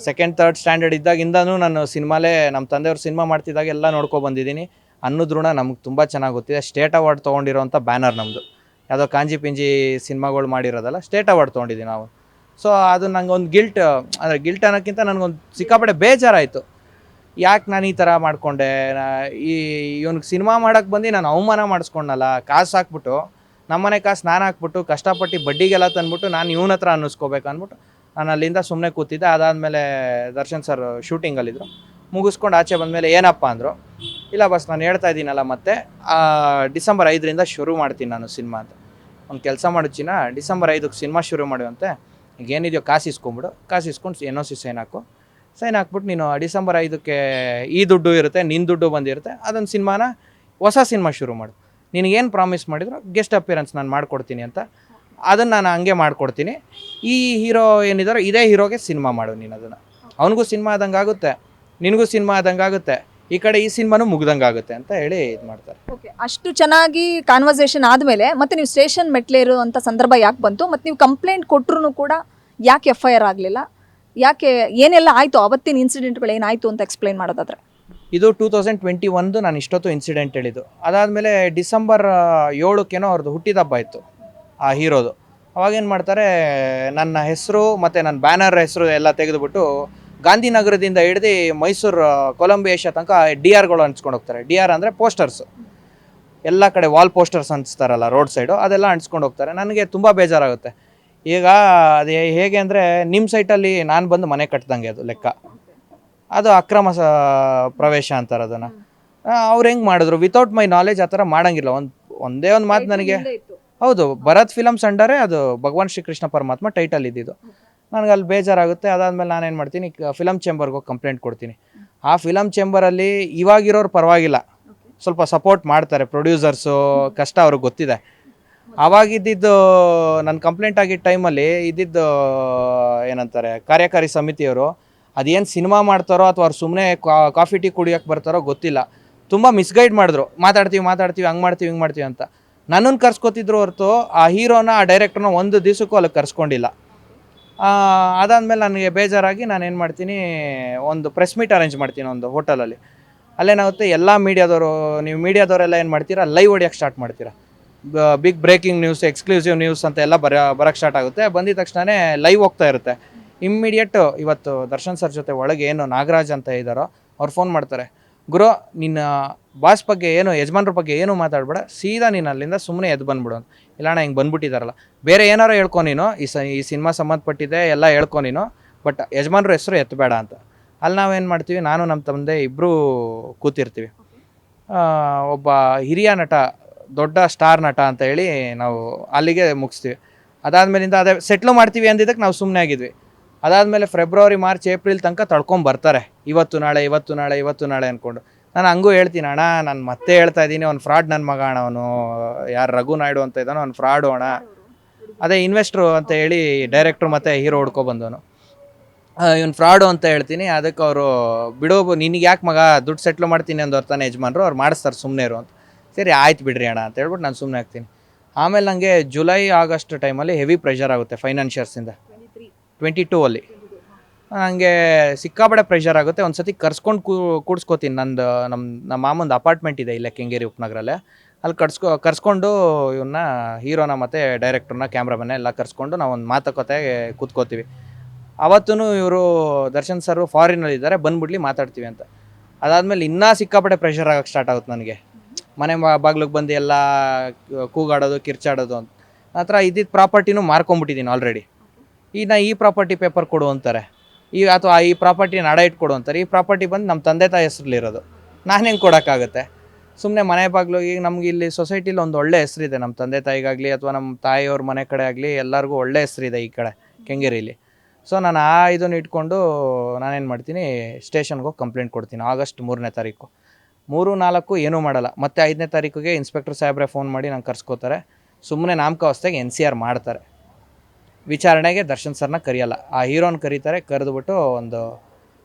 ಸೆಕೆಂಡ್ ಥರ್ಡ್ ಸ್ಟ್ಯಾಂಡರ್ಡ್ ಇದ್ದಾಗಿಂದನೂ ನಾನು ಸಿನಿಮಾಲೇ, ನಮ್ಮ ತಂದೆಯವ್ರು ಸಿನಿಮಾ ಮಾಡ್ತಿದ್ದಾಗ ಎಲ್ಲ ನೋಡ್ಕೊಬಂದಿದ್ದೀನಿ. ಅನ್ನದ ಋಣ ನಮ್ಗೆ ತುಂಬ ಚೆನ್ನಾಗಿ ಗೊತ್ತಿದೆ. ಸ್ಟೇಟ್ ಅವಾರ್ಡ್ ತೊಗೊಂಡಿರೋಂಥ ಬ್ಯಾನರ್ ನಮ್ಮದು, ಯಾವುದೋ ಕಾಂಜಿ ಪಿಂಜಿ ಸಿನಿಮಾಗಳು ಮಾಡಿರೋದಲ್ಲ, ಸ್ಟೇಟ್ ಅವಾರ್ಡ್ ತೊಗೊಂಡಿದ್ದೀವಿ ನಾವು. ಸೊ ಅದು ನಂಗೆ ಒಂದು ಅಂದರೆ ಗಿಲ್ಟ್ ಅನ್ನೋಕ್ಕಿಂತ ನನಗೊಂದು ಸಿಕ್ಕಾಪಟ್ಟೆ ಬೇಜಾರಾಯಿತು. ಯಾಕೆ ನಾನು ಈ ಥರ ಮಾಡಿಕೊಂಡೆ, ಇವ್ನಿಗೆ ಸಿನಿಮಾ ಮಾಡೋಕ್ಕೆ ಬಂದು ನಾನು ಅವಮಾನ ಮಾಡಿಸ್ಕೊಂಡಲ್ಲ, ಕಾಸು ಹಾಕ್ಬಿಟ್ಟು, ನಮ್ಮನೆ ಕಾಸು ನಾನು ಹಾಕ್ಬಿಟ್ಟು ಕಷ್ಟಪಟ್ಟು ಬಡ್ಡಿಗೆಲ್ಲ ತಂದ್ಬಿಟ್ಟು ನಾನು ಇವನ ಹತ್ರ ಅನ್ನಿಸ್ಕೋಬೇಕು ಅಂದ್ಬಿಟ್ಟು ನಾನು ಅಲ್ಲಿಂದ ಸುಮ್ಮನೆ ಕೂತಿದ್ದೆ. ಅದಾದಮೇಲೆ ದರ್ಶನ್ ಸರ್ ಶೂಟಿಂಗಲ್ಲಿದ್ದರು. ಮುಗಿಸ್ಕೊಂಡು ಆಚೆ ಬಂದಮೇಲೆ ಏನಪ್ಪ ಅಂದರು. ಇಲ್ಲ ಬಸ್, ನಾನು ಹೇಳ್ತಾ ಇದ್ದೀನಲ್ಲ, ಮತ್ತೆ ಡಿಸೆಂಬರ್ 5ರಿಂದ ಶುರು ಮಾಡ್ತೀನಿ ನಾನು ಸಿನಿಮಾ ಅಂತ. ಒಂದು ಕೆಲಸ ಮಾಡು ಚಿನ್ನ, ಡಿಸೆಂಬರ್ 5ಕ್ಕೆ ಸಿನಿಮಾ ಶುರು ಮಾಡುವಂತೆ, ಈಗ ಏನಿದೆಯೋ ಕಾಸು ಇಸ್ಕೊಂಬಿಡು, ಕಾಸು ಇಸ್ಕೊಂಡು NOC ಸೈನ್ ಹಾಕು, ಸೈನ್ ಹಾಕ್ಬಿಟ್ಟು ನೀನು ಡಿಸೆಂಬರ್ 5ಕ್ಕೆ ಈ ದುಡ್ಡು ಇರುತ್ತೆ, ನಿನ್ನ ದುಡ್ಡು ಬಂದಿರುತ್ತೆ, ಅದೊಂದು ಸಿನಿಮಾನ ಹೊಸ ಸಿನಿಮಾ ಶುರು ಮಾಡು, ನಿನಗೇನು ಪ್ರಾಮಿಸ್ ಮಾಡಿದ್ರು ಗೆಸ್ಟ್ ಅಪಿಯರೆನ್ಸ್ ನಾನು ಮಾಡಿಕೊಡ್ತೀನಿ ಅಂತ, ಅದನ್ನು ನಾನು ಹಂಗೆ ಮಾಡಿಕೊಡ್ತೀನಿ. ಈ ಹೀರೋ ಏನಿದಾರೋ ಇದೇ ಹೀರೋಗೆ ಸಿನಿಮಾ ಮಾಡು ನೀನು, ಅದನ್ನು ಅವನಿಗೂ ಸಿನಿಮಾ ಆದಂಗೆ ಆಗುತ್ತೆ, ನಿನಗೂ ಸಿನಿಮಾ ಆದಂಗೆ ಆಗುತ್ತೆ, ಈ ಕಡೆ ಈ ಸಿನಿಮಾನೂ ಮುಗ್ದಂಗೆ ಆಗುತ್ತೆ ಅಂತ ಹೇಳಿ ಇದು ಮಾಡ್ತಾರೆ. ಓಕೆ, ಅಷ್ಟು ಚೆನ್ನಾಗಿ ಕಾನ್ವರ್ಸೇಷನ್ ಆದಮೇಲೆ ಮತ್ತೆ ನೀವು ಸ್ಟೇಷನ್ ಮೆಟ್ಲೇರುವಂಥ ಸಂದರ್ಭ ಯಾಕೆ ಬಂತು? ಮತ್ತು ನೀವು ಕಂಪ್ಲೇಂಟ್ ಕೊಟ್ಟರು ಕೂಡ ಯಾಕೆ FIR ಆಗಲಿಲ್ಲ? ಯಾಕೆ, ಏನೆಲ್ಲ ಆಯಿತು ಅವತ್ತಿನ ಇನ್ಸಿಡೆಂಟ್ಗಳು ಏನಾಯಿತು ಅಂತ ಎಕ್ಸ್ಪ್ಲೈನ್ ಮಾಡೋದಾದ್ರೆ? ಇದು 2021 ನಾನು ಇಷ್ಟೊತ್ತು ಇನ್ಸಿಡೆಂಟ್ ಹೇಳಿದ್ದು. ಅದಾದಮೇಲೆ ಡಿಸೆಂಬರ್ 7ಕ್ಕೇನೋ ಅವ್ರದ್ದು ಹುಟ್ಟಿದಬ್ಬ ಇತ್ತು ಆ ಹೀರೋದು. ಅವಾಗೇನು ಮಾಡ್ತಾರೆ, ನನ್ನ ಹೆಸರು ಮತ್ತು ನನ್ನ ಬ್ಯಾನರ್ ಹೆಸರು ಎಲ್ಲ ತೆಗೆದುಬಿಟ್ಟು ಗಾಂಧಿನಗರದಿಂದ ಹಿಡ್ದು ಮೈಸೂರು ಕೊಲಂಬಿಯಾ ಏಷ್ಯಾ ತನಕ DRಗಳು ಅಂಟಿಸ್ಕೊಂಡು ಹೋಗ್ತಾರೆ. DR ಅಂದರೆ ಪೋಸ್ಟರ್ಸು, ಎಲ್ಲ ಕಡೆ ವಾಲ್ ಪೋಸ್ಟರ್ಸ್ ಅಂಟಿಸ್ತಾರಲ್ಲ ರೋಡ್ ಸೈಡು, ಅದೆಲ್ಲ ಅಂಟಿಸ್ಕೊಂಡು ಹೋಗ್ತಾರೆ. ನನಗೆ ತುಂಬ ಬೇಜಾರಾಗುತ್ತೆ. ಈಗ ಅದು ಹೇಗೆ ಅಂದರೆ, ನಿಮ್ಮ ಸೈಟಲ್ಲಿ ನಾನು ಬಂದು ಮನೆ ಕಟ್ಟಿದಂಗೆ ಅದು ಲೆಕ್ಕ, ಅದು ಅಕ್ರಮ ಪ್ರವೇಶ ಅಂತಾರೆ ಅದನ್ನು. ಅವ್ರು ಹೆಂಗೆ ಮಾಡಿದ್ರು ವಿತೌಟ್ ಮೈ ನಾಲೆಜ್? ಆ ಥರ ಮಾಡೋಂಗಿಲ್ಲ. ಒಂದೇ ಒಂದು ಮಾತು ನನಗೆ, ಹೌದು, ಭರತ್ ಫಿಲಮ್ಸ್ ಅಂಡರೇ ಅದು ಭಗವಾನ್ ಶ್ರೀಕೃಷ್ಣ ಪರಮಾತ್ಮ ಟೈಟಲ್ ಇದ್ದಿದ್ದು. ನನಗೆ ಅಲ್ಲಿ ಬೇಜಾರಾಗುತ್ತೆ. ಅದಾದಮೇಲೆ ನಾನೇನು ಮಾಡ್ತೀನಿ, ಫಿಲಮ್ ಚೇಂಬರ್ಗೆ ಹೋಗಿ ಕಂಪ್ಲೇಂಟ್ ಕೊಡ್ತೀನಿ. ಆ ಫಿಲಮ್ ಚೇಂಬರಲ್ಲಿ ಇವಾಗಿರೋರು ಪರವಾಗಿಲ್ಲ, ಸ್ವಲ್ಪ ಸಪೋರ್ಟ್ ಮಾಡ್ತಾರೆ, ಪ್ರೊಡ್ಯೂಸರ್ಸು ಕಷ್ಟ ಅವ್ರಿಗೆ ಗೊತ್ತಿದೆ. ಆವಾಗಿದ್ದು ನನ್ನ ಕಂಪ್ಲೇಂಟ್ ಆಗಿದ್ದ ಟೈಮಲ್ಲಿ ಇದ್ದಿದ್ದು ಏನಂತಾರೆ, ಕಾರ್ಯಕಾರಿ ಸಮಿತಿಯವರು ಅದೇನು ಸಿನಿಮಾ ಮಾಡ್ತಾರೋ ಅಥವಾ ಅವ್ರು ಸುಮ್ಮನೆ ಕಾಫಿ ಟೀ ಕುಡಿಯೋಕ್ಕೆ ಬರ್ತಾರೋ ಗೊತ್ತಿಲ್ಲ, ತುಂಬ ಮಿಸ್ಗೈಡ್ ಮಾಡಿದ್ರು. ಮಾತಾಡ್ತೀವಿ ಹಂಗೆ ಮಾಡ್ತೀವಿ ಹಿಂಗೆ ಮಾಡ್ತೀವಿ ಅಂತ ನನ್ನನ್ನು ಕರ್ಸ್ಕೊತಿದ್ರು ಹೊರತು ಆ ಹೀರೋನ, ಆ ಡೈರೆಕ್ಟ್ರನ್ನ ಒಂದು ದಿವಸಕ್ಕೂ ಅಲ್ಲಿ ಕರ್ಸ್ಕೊಂಡಿಲ್ಲ. ಅದಾದಮೇಲೆ ನನಗೆ ಬೇಜಾರಾಗಿ ನಾನೇನು ಮಾಡ್ತೀನಿ, ಒಂದು ಪ್ರೆಸ್ ಮೀಟ್ ಅರೇಂಜ್ ಮಾಡ್ತೀನಿ ಒಂದು ಹೋಟೆಲಲ್ಲಿ. ಅಲ್ಲೇನಾಗುತ್ತೆ, ಎಲ್ಲ ಮೀಡಿಯಾದವರು, ನೀವು ಮೀಡಿಯಾದವರೆಲ್ಲ ಏನು ಮಾಡ್ತೀರಾ, ಲೈವ್ ಹೊಡಿಯೋಕ್ಕೆ ಸ್ಟಾರ್ಟ್ ಮಾಡ್ತೀರಾ. Big breaking news, exclusive news ಅಂತ ಎಲ್ಲ ಬರೋಕ್ಕೆ ಸ್ಟಾರ್ಟ್ ಆಗುತ್ತೆ. ಬಂದಿದ ತಕ್ಷಣವೇ ಲೈವ್ ಹೋಗ್ತಾ ಇರುತ್ತೆ. ಇಮ್ಮಿಡಿಯೇಟು ಇವತ್ತು ದರ್ಶನ್ ಸರ್ ಜೊತೆ ಒಳಗೆ ಏನು ನಾಗರಾಜ್ ಅಂತ ಇದ್ದಾರೋ ಅವ್ರು ಫೋನ್ ಮಾಡ್ತಾರೆ, ಗುರು ನಿನ್ನ ಬಾಸ್ ಬಗ್ಗೆ ಏನು, ಯಜಮಾನ್ರ ಬಗ್ಗೆ ಏನು ಮಾತಾಡಬೇಡ, ಸೀದಾ ನೀನು ಅಲ್ಲಿಂದ ಸುಮ್ಮನೆ ಎದ್ದು ಬಂದ್ಬಿಡು ಅಂತ. ಇಲ್ಲಣ್ಣ ಹಿಂಗೆ ಬಂದ್ಬಿಟ್ಟಿದ್ದಾರಲ್ಲ, ಬೇರೆ ಏನಾರೋ ಹೇಳ್ಕೊ ನೀನು, ಈ ಸಿನಿಮಾ ಸಂಬಂಧಪಟ್ಟಿದೆ ಎಲ್ಲ ಹೇಳ್ಕೊ ನೀನು, ಬಟ್ ಯಜಮಾನ್ರ ಹೆಸರು ಎತ್ತಬೇಡ ಅಂತ. ಅಲ್ಲಿ ನಾವೇನು ಮಾಡ್ತೀವಿ, ನಾನು ನಮ್ಮ ತಂದೆ ಇಬ್ಬರೂ ಕೂತಿರ್ತೀವಿ. ಒಬ್ಬ ಹಿರಿಯ ನಟ, ದೊಡ್ಡ ಸ್ಟಾರ್ ನಟ ಅಂತ ಹೇಳಿ ನಾವು ಅಲ್ಲಿಗೆ ಮುಗಿಸ್ತೀವಿ. ಅದಾದಮೇಲಿಂದ ಅದೇ ಸೆಟ್ಲು ಮಾಡ್ತೀವಿ ಅಂದಿದ್ದಕ್ಕೆ ನಾವು ಸುಮ್ಮನೆ ಆಗಿದ್ವಿ. ಅದಾದಮೇಲೆ ಫೆಬ್ರವರಿ, ಮಾರ್ಚ್, ಏಪ್ರಿಲ್ ತನಕ ತಳ್ಕೊಂಬರ್ತಾರೆ, ಇವತ್ತು ನಾಳೆ ಅಂದ್ಕೊಂಡು. ನಾನು ಹಂಗೂ ಹೇಳ್ತೀನಿ, ಅಣ್ಣ ನಾನು ಮತ್ತೆ ಹೇಳ್ತಾ ಇದ್ದೀನಿ, ಅವ್ನು ಫ್ರಾಡ್ ನನ್ನ ಮಗ ಅಣ್ಣ, ಅವನು ಯಾರು ರಘು ನಾಯ್ಡು ಅಂತ ಇದ್ದಾನೋ ಅವ್ನು ಫ್ರಾಡು ಅಣ್ಣ. ಅದೇ ಇನ್ವೆಸ್ಟ್ರು ಅಂತ ಹೇಳಿ ಡೈರೆಕ್ಟ್ರು ಮತ್ತು ಹೀರೋ ಹುಡ್ಕೊಬಂದವನು, ಇವ್ನು ಫ್ರಾಡು ಅಂತ ಹೇಳ್ತೀನಿ. ಅದಕ್ಕೆ ಅವರು ಬಿಡೋ, ನಿನಗೆ ಯಾಕೆ ಮಗ, ದುಡ್ಡು ಸೆಟ್ಲು ಮಾಡ್ತೀನಿ ಅಂದು ತಾನೆ ಯಜಮಾನ್ರು, ಅವ್ರು ಮಾಡಿಸ್ತಾರೆ ಸುಮ್ಮನೆ ಇರು ಅಂತ. ಸರಿ ಆಯ್ತು ಬಿಡ್ರಿ ಅಣ್ಣ ಅಂತ ಹೇಳ್ಬಿಟ್ಟು ನಾನು ಸುಮ್ಮನೆ ಆಗ್ತೀನಿ. ಆಮೇಲೆ ನನಗೆ ಜುಲೈ ಆಗಸ್ಟ್ ಟೈಮಲ್ಲಿ ಹೆವಿ ಪ್ರೆಷರ್ ಆಗುತ್ತೆ ಫೈನಾನ್ಷಿಯರ್ಸಿಂದ. 22 ನನಗೆ ಸಿಕ್ಕಾಪಟ್ಟೆ ಪ್ರೆಷರ್ ಆಗುತ್ತೆ. ಒಂದು ಸತಿ ಕರ್ಸ್ಕೊಂಡು ಕೂಡಿಸ್ಕೋತೀನಿ. ನಮ್ಮ ಮಾಮಂದು ಅಪಾರ್ಟ್ಮೆಂಟ್ ಇದೆ ಇಲ್ಲೇ ಕೆಂಗೇರಿ ಉಪನಗರಲ್ಲೇ, ಅಲ್ಲಿ ಕರ್ಸ್ಕೊಂಡು ಇವನ್ನ ಹೀರೋನ ಮತ್ತು ಡೈರೆಕ್ಟ್ರನ್ನ, ಕ್ಯಾಮ್ರಾಮನ್ನ ಎಲ್ಲ ಕರ್ಸ್ಕೊಂಡು ನಾವು ಒಂದು ಮಾತುಕತೆಗೆ ಕೂತ್ಕೋತೀವಿ. ಅವತ್ತೂ ಇವರು ದರ್ಶನ್ ಸರ್ ಫಾರಿನಲ್ಲಿದ್ದಾರೆ, ಬಂದ್ಬಿಡ್ಲಿ ಮಾತಾಡ್ತೀವಿ ಅಂತ. ಅದಾದಮೇಲೆ ಇನ್ನೂ ಸಿಕ್ಕಾಪಟ್ಟೆ ಪ್ರೆಷರ್ ಆಗೋಕ್ಕೆ ಸ್ಟಾರ್ಟ್ ಆಗುತ್ತೆ ನನಗೆ. ಮನೆ ಬಾಗ್ಲಿಗೆ ಬಂದು ಎಲ್ಲ ಕೂಗಾಡೋದು ಕಿರ್ಚಾಡೋದು ಅಂತ. ಹತ್ರ ಇದ್ದಿದ್ದು ಪ್ರಾಪರ್ಟಿನೂ ಮಾರ್ಕೊಂಬಿಟ್ಟಿದ್ದೀನಿ ಆಲ್ರೆಡಿ. ಈಗ ನಾ ಈ ಪ್ರಾಪರ್ಟಿ ಪೇಪರ್ ಕೊಡು ಅಂತಾರೆ, ಈಗ ಅಥವಾ ಈ ಪ್ರಾಪರ್ಟಿನ ಅಡ ಇಟ್ಕೊಡು ಅಂತಾರೆ. ಈ ಪ್ರಾಪರ್ಟಿ ಬಂದು ನಮ್ಮ ತಂದೆ ತಾಯಿ ಹೆಸರಲ್ಲಿರೋದು, ನಾನು ಹೆಂಗೆ ಕೊಡೋಕ್ಕಾಗುತ್ತೆ? ಸುಮ್ಮನೆ ಮನೆ ಬಾಗಿಲು ಈಗ ನಮ್ಗೆ ಇಲ್ಲಿ ಸೊಸೈಟಿಲಿ ಒಂದು ಒಳ್ಳೆ ಹೆಸರಿದೆ, ನಮ್ಮ ತಂದೆ ತಾಯಿಗಾಗಲಿ ಅಥವಾ ನಮ್ಮ ತಾಯಿಯವ್ರ ಮನೆ ಕಡೆ ಆಗಲಿ ಎಲ್ಲರಿಗೂ ಒಳ್ಳೆ ಹೆಸರಿದೆ ಈ ಕಡೆ ಕೆಂಗೇರಿಲಿ. ಸೊ ನಾನು ಇದನ್ನು ಇಟ್ಕೊಂಡು ನಾನೇನು ಮಾಡ್ತೀನಿ, ಸ್ಟೇಷನ್ಗೆ ಹೋಗಿ ಕಂಪ್ಲೇಂಟ್ ಕೊಡ್ತೀನಿ ಆಗಸ್ಟ್ 3ನೇ ತಾರೀಕು. 3-4 ಏನೂ ಮಾಡಲ್ಲ. ಮತ್ತು 5ನೇ ತಾರೀಕಿಗೆ ಇನ್ಸ್ಪೆಕ್ಟರ್ ಸಾಹೇಬ್ರೆ ಫೋನ್ ಮಾಡಿ ನಂಗೆ ಕರ್ಸ್ಕೋತಾರೆ. ಸುಮ್ಮನೆ ನಾಮಕಾವಸ್ಥೆಗೆ NCR ಮಾಡ್ತಾರೆ. ವಿಚಾರಣೆಗೆ ದರ್ಶನ್ ಸರ್ನ ಕರೆಯಲ್ಲ, ಆ ಹೀರೋನ ಕರೀತಾರೆ. ಕರೆದುಬಿಟ್ಟು ಒಂದು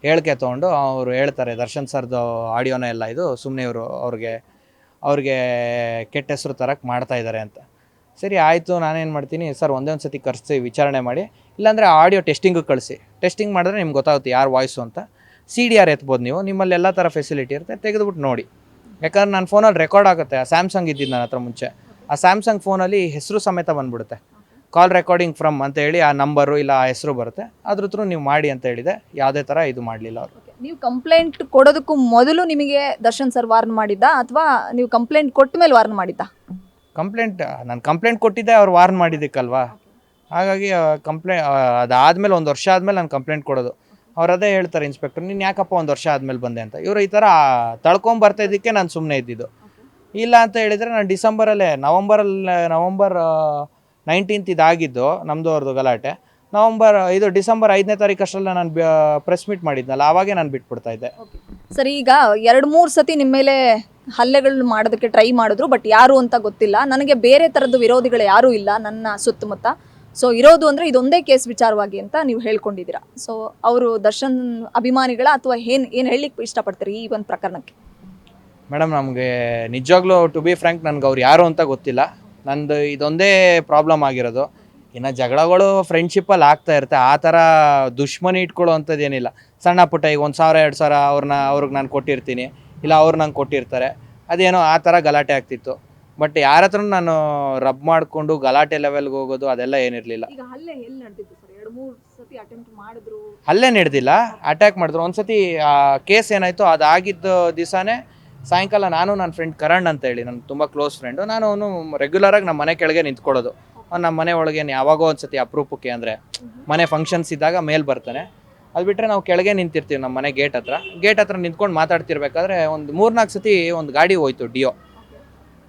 ಹೇಳಿಕೆ ತೊಗೊಂಡು ಅವರು ಹೇಳ್ತಾರೆ, ದರ್ಶನ್ ಸರ್ದು ಆಡಿಯೋನೇ ಎಲ್ಲ ಇದು, ಸುಮ್ಮನೆ ಇವರು ಅವ್ರಿಗೆ ಕೆಟ್ಟ ಹೆಸರು ತರಕ್ಕೆ ಮಾಡ್ತಾಯಿದ್ದಾರೆ ಅಂತ. ಸರಿ ಆಯಿತು, ನಾನೇನು ಮಾಡ್ತೀನಿ, ಸರ್ ಒಂದೇ ಒಂದು ಸತಿ ಕರೆಸಿ ವಿಚಾರಣೆ ಮಾಡಿ, ಇಲ್ಲಾಂದರೆ ಆಡಿಯೋ ಟೆಸ್ಟಿಂಗಿಗೆ ಕಳಿಸಿ. ಟೆಸ್ಟಿಂಗ್ ಮಾಡಿದ್ರೆ ನಿಮ್ಗೆ ಗೊತ್ತಾಗುತ್ತೆ ಯಾರು ವಾಯ್ಸು ಅಂತ. CDR ಎತ್ಬೋದು ನೀವು, ನಿಮ್ಮಲ್ಲಿ ಎಲ್ಲ ಥರ ಫೆಸಿಲಿಟಿ ಇರುತ್ತೆ, ತೆಗೆದುಬಿಟ್ಟು ನೋಡಿ. ಯಾಕಂದ್ರೆ ನನ್ನ ಫೋನಲ್ಲಿ ರೆಕಾರ್ಡ್ ಆಗುತ್ತೆ. ಸ್ಯಾಮ್ಸಂಗ್ ಇದ್ದಿದ್ದು ನನ್ನ ಹತ್ರ ಮುಂಚೆ, ಆ ಸ್ಯಾಮ್ಸಂಗ್ ಫೋನಲ್ಲಿ ಹೆಸರು ಸಮೇತ ಬಂದುಬಿಡುತ್ತೆ. ಕಾಲ್ ರೆಕಾರ್ಡಿಂಗ್ ಫ್ರಮ್ ಅಂತ ಹೇಳಿ ಆ ನಂಬರು ಇಲ್ಲ ಆ ಹೆಸರು ಬರುತ್ತೆ. ಅದ್ರ ಥ್ರೂ ನೀವು ಮಾಡಿ ಅಂತ ಹೇಳಿದೆ. ಯಾವುದೇ ಥರ ಇದು ಮಾಡಲಿಲ್ಲ ಅವರು. ನೀವು ಕಂಪ್ಲೇಂಟ್ ಕೊಡೋದಕ್ಕೂ ಮೊದಲು ನಿಮಗೆ ದರ್ಶನ್ ಸರ್ ವಾರ್ನ್ ಮಾಡಿದ್ದ ಅಥವಾ ನೀವು ಕಂಪ್ಲೇಂಟ್ ಕೊಟ್ಟ ಮೇಲೆ ವಾರ್ನ್ ಮಾಡಿದ್ದ? ನಾನು ಕಂಪ್ಲೇಂಟ್ ಕೊಟ್ಟಿದ್ದೆ, ಅವ್ರು ವಾರ್ನ್ ಮಾಡಿದ್ದಕ್ಕಲ್ವಾ. ಹಾಗಾಗಿ ಅದಾದಮೇಲೆ 1 ವರ್ಷ ಆದಮೇಲೆ ನಾನು ಕಂಪ್ಲೇಂಟ್ ಕೊಡೋದು. ಅವ್ರು ಅದೇ ಹೇಳ್ತಾರೆ ಇನ್ಸ್ಪೆಕ್ಟರ್, ನೀನು ಯಾಕಪ್ಪ 1 ವರ್ಷ ಆದಮೇಲೆ ಬಂದೆ ಅಂತ. ಇವರು ಈ ಥರ ತಳ್ಕೊಂಬರ್ತಾ ಇದ್ದಕ್ಕೆ ನಾನು ಸುಮ್ಮನೆ ಇದ್ದಿದ್ದು. ಇಲ್ಲ ಅಂತ ಹೇಳಿದರೆ ನಾನು ನವಂಬರ್ 19th ಇದಾಗಿದ್ದು ನಮ್ಮದು ಅವ್ರದ್ದು ಗಲಾಟೆ. ಡಿಸೆಂಬರ್ 5ನೇ ತಾರೀಕು ಅಷ್ಟರಲ್ಲ ನಾನು ಪ್ರೆಸ್ ಮೀಟ್ ಮಾಡಿದ್ನಲ್ಲ, ಆವಾಗೇ ನಾನು ಬಿಟ್ಬಿಡ್ತಾ ಇದ್ದೆ. ಸರಿ, ಈಗ 2-3 ಸತಿ ನಿಮ್ಮ ಮೇಲೆ ಹಲ್ಲೆಗಳು ಮಾಡೋದಕ್ಕೆ ಟ್ರೈ ಮಾಡಿದ್ರು, ಬಟ್ ಯಾರು ಅಂತ ಗೊತ್ತಿಲ್ಲ. ನನಗೆ ಬೇರೆ ಥರದ್ದು ವಿರೋಧಿಗಳು ಯಾರೂ ಇಲ್ಲ ನನ್ನ ಸುತ್ತಮುತ್ತ. ಸೊ ಇರೋದು ಅಂದರೆ ಇದೊಂದೇ ಕೇಸ್ ವಿಚಾರವಾಗಿ ಅಂತ ನೀವು ಹೇಳ್ಕೊಂಡಿದ್ದೀರಾ. ಸೊ ಅವರು ದರ್ಶನ್ ಅಭಿಮಾನಿಗಳ ಅಥವಾ ಏನು ಹೇಳಲಿಕ್ಕೆ ಇಷ್ಟಪಡ್ತೀರಿ ಈ ಒಂದು ಪ್ರಕರಣಕ್ಕೆ? ಮೇಡಮ್, ನಮಗೆ ನಿಜವಾಗ್ಲೂ ಟು ಬಿ ಫ್ರ್ಯಾಂಕ್ ನನಗೆ ಅವ್ರು ಯಾರು ಅಂತ ಗೊತ್ತಿಲ್ಲ. ನಂದು ಇದೊಂದೇ ಪ್ರಾಬ್ಲಮ್ ಆಗಿರೋದು. ಇನ್ನು ಜಗಳಗಳು ಫ್ರೆಂಡ್ಶಿಪ್ಪಲ್ಲಿ ಆಗ್ತಾ ಇರುತ್ತೆ, ಆ ಥರ ದುಶ್ಮನಿ ಇಟ್ಕೊಳ್ಳೋ ಅಂಥದ್ದು ಏನಿಲ್ಲ. ಸಣ್ಣ ಪುಟ್ಟ ಈಗ 1,000-2,000 ಅವ್ರಿಗೆ ನಾನು ಕೊಟ್ಟಿರ್ತೀನಿ, ಇಲ್ಲ ಅವ್ರು ನಂಗೆ ಕೊಟ್ಟಿರ್ತಾರೆ, ಅದೇನೋ ಆ ಥರ ಗಲಾಟೆ ಆಗ್ತಿತ್ತು. ಬಟ್ ಯಾರ ಹತ್ರ ನಾನು ರಬ್ ಮಾಡಿಕೊಂಡು ಗಲಾಟೆ ಲೆವೆಲ್ಗೆ ಹೋಗೋದು ಅದೆಲ್ಲ ಏನಿರಲಿಲ್ಲ. ಹಲ್ಲೆ ನಡೆದಿಲ್ಲ, ಅಟ್ಯಾಕ್ ಮಾಡಿದ್ರು. ಒಂದು ಸತಿ ಕೇಸ್ ಏನಾಯಿತು, ಅದಾಗಿದ್ದ ದಿವಸನೇ ಸಾಯಂಕಾಲ ನಾನು ನನ್ನ ಫ್ರೆಂಡ್ ಕರಣ್ ಅಂತ ಹೇಳಿ ನನ್ನ ತುಂಬ ಕ್ಲೋಸ್ ಫ್ರೆಂಡು, ನಾನು ಅವನು ರೆಗ್ಯುಲರಾಗಿ ನಮ್ಮ ಮನೆ ಕೆಳಗೆ ನಿಂತ್ಕೊಳ್ಳೋದು. ನಮ್ಮ ಮನೆ ಒಳಗೆ ಯಾವಾಗೋ ಒಂದು ಸತಿ ಅಪರೂಪಕ್ಕೆ ಅಂದರೆ ಮನೆ ಫಂಕ್ಷನ್ಸ್ ಇದ್ದಾಗ ಮೇಲೆ ಬರ್ತಾನೆ. ಅದು ಬಿಟ್ಟರೆ ನಾವು ಕೆಳಗೆ ನಿಂತಿರ್ತೀವಿ ನಮ್ಮ ಮನೆ ಗೇಟ್ ಹತ್ರ ನಿಂತ್ಕೊಂಡು ಮಾತಾಡ್ತಿರ್ಬೇಕಾದ್ರೆ ಒಂದು 3-4 ಸತಿ ಒಂದು ಗಾಡಿ ಹೋಯ್ತು ಡಿಯೋ.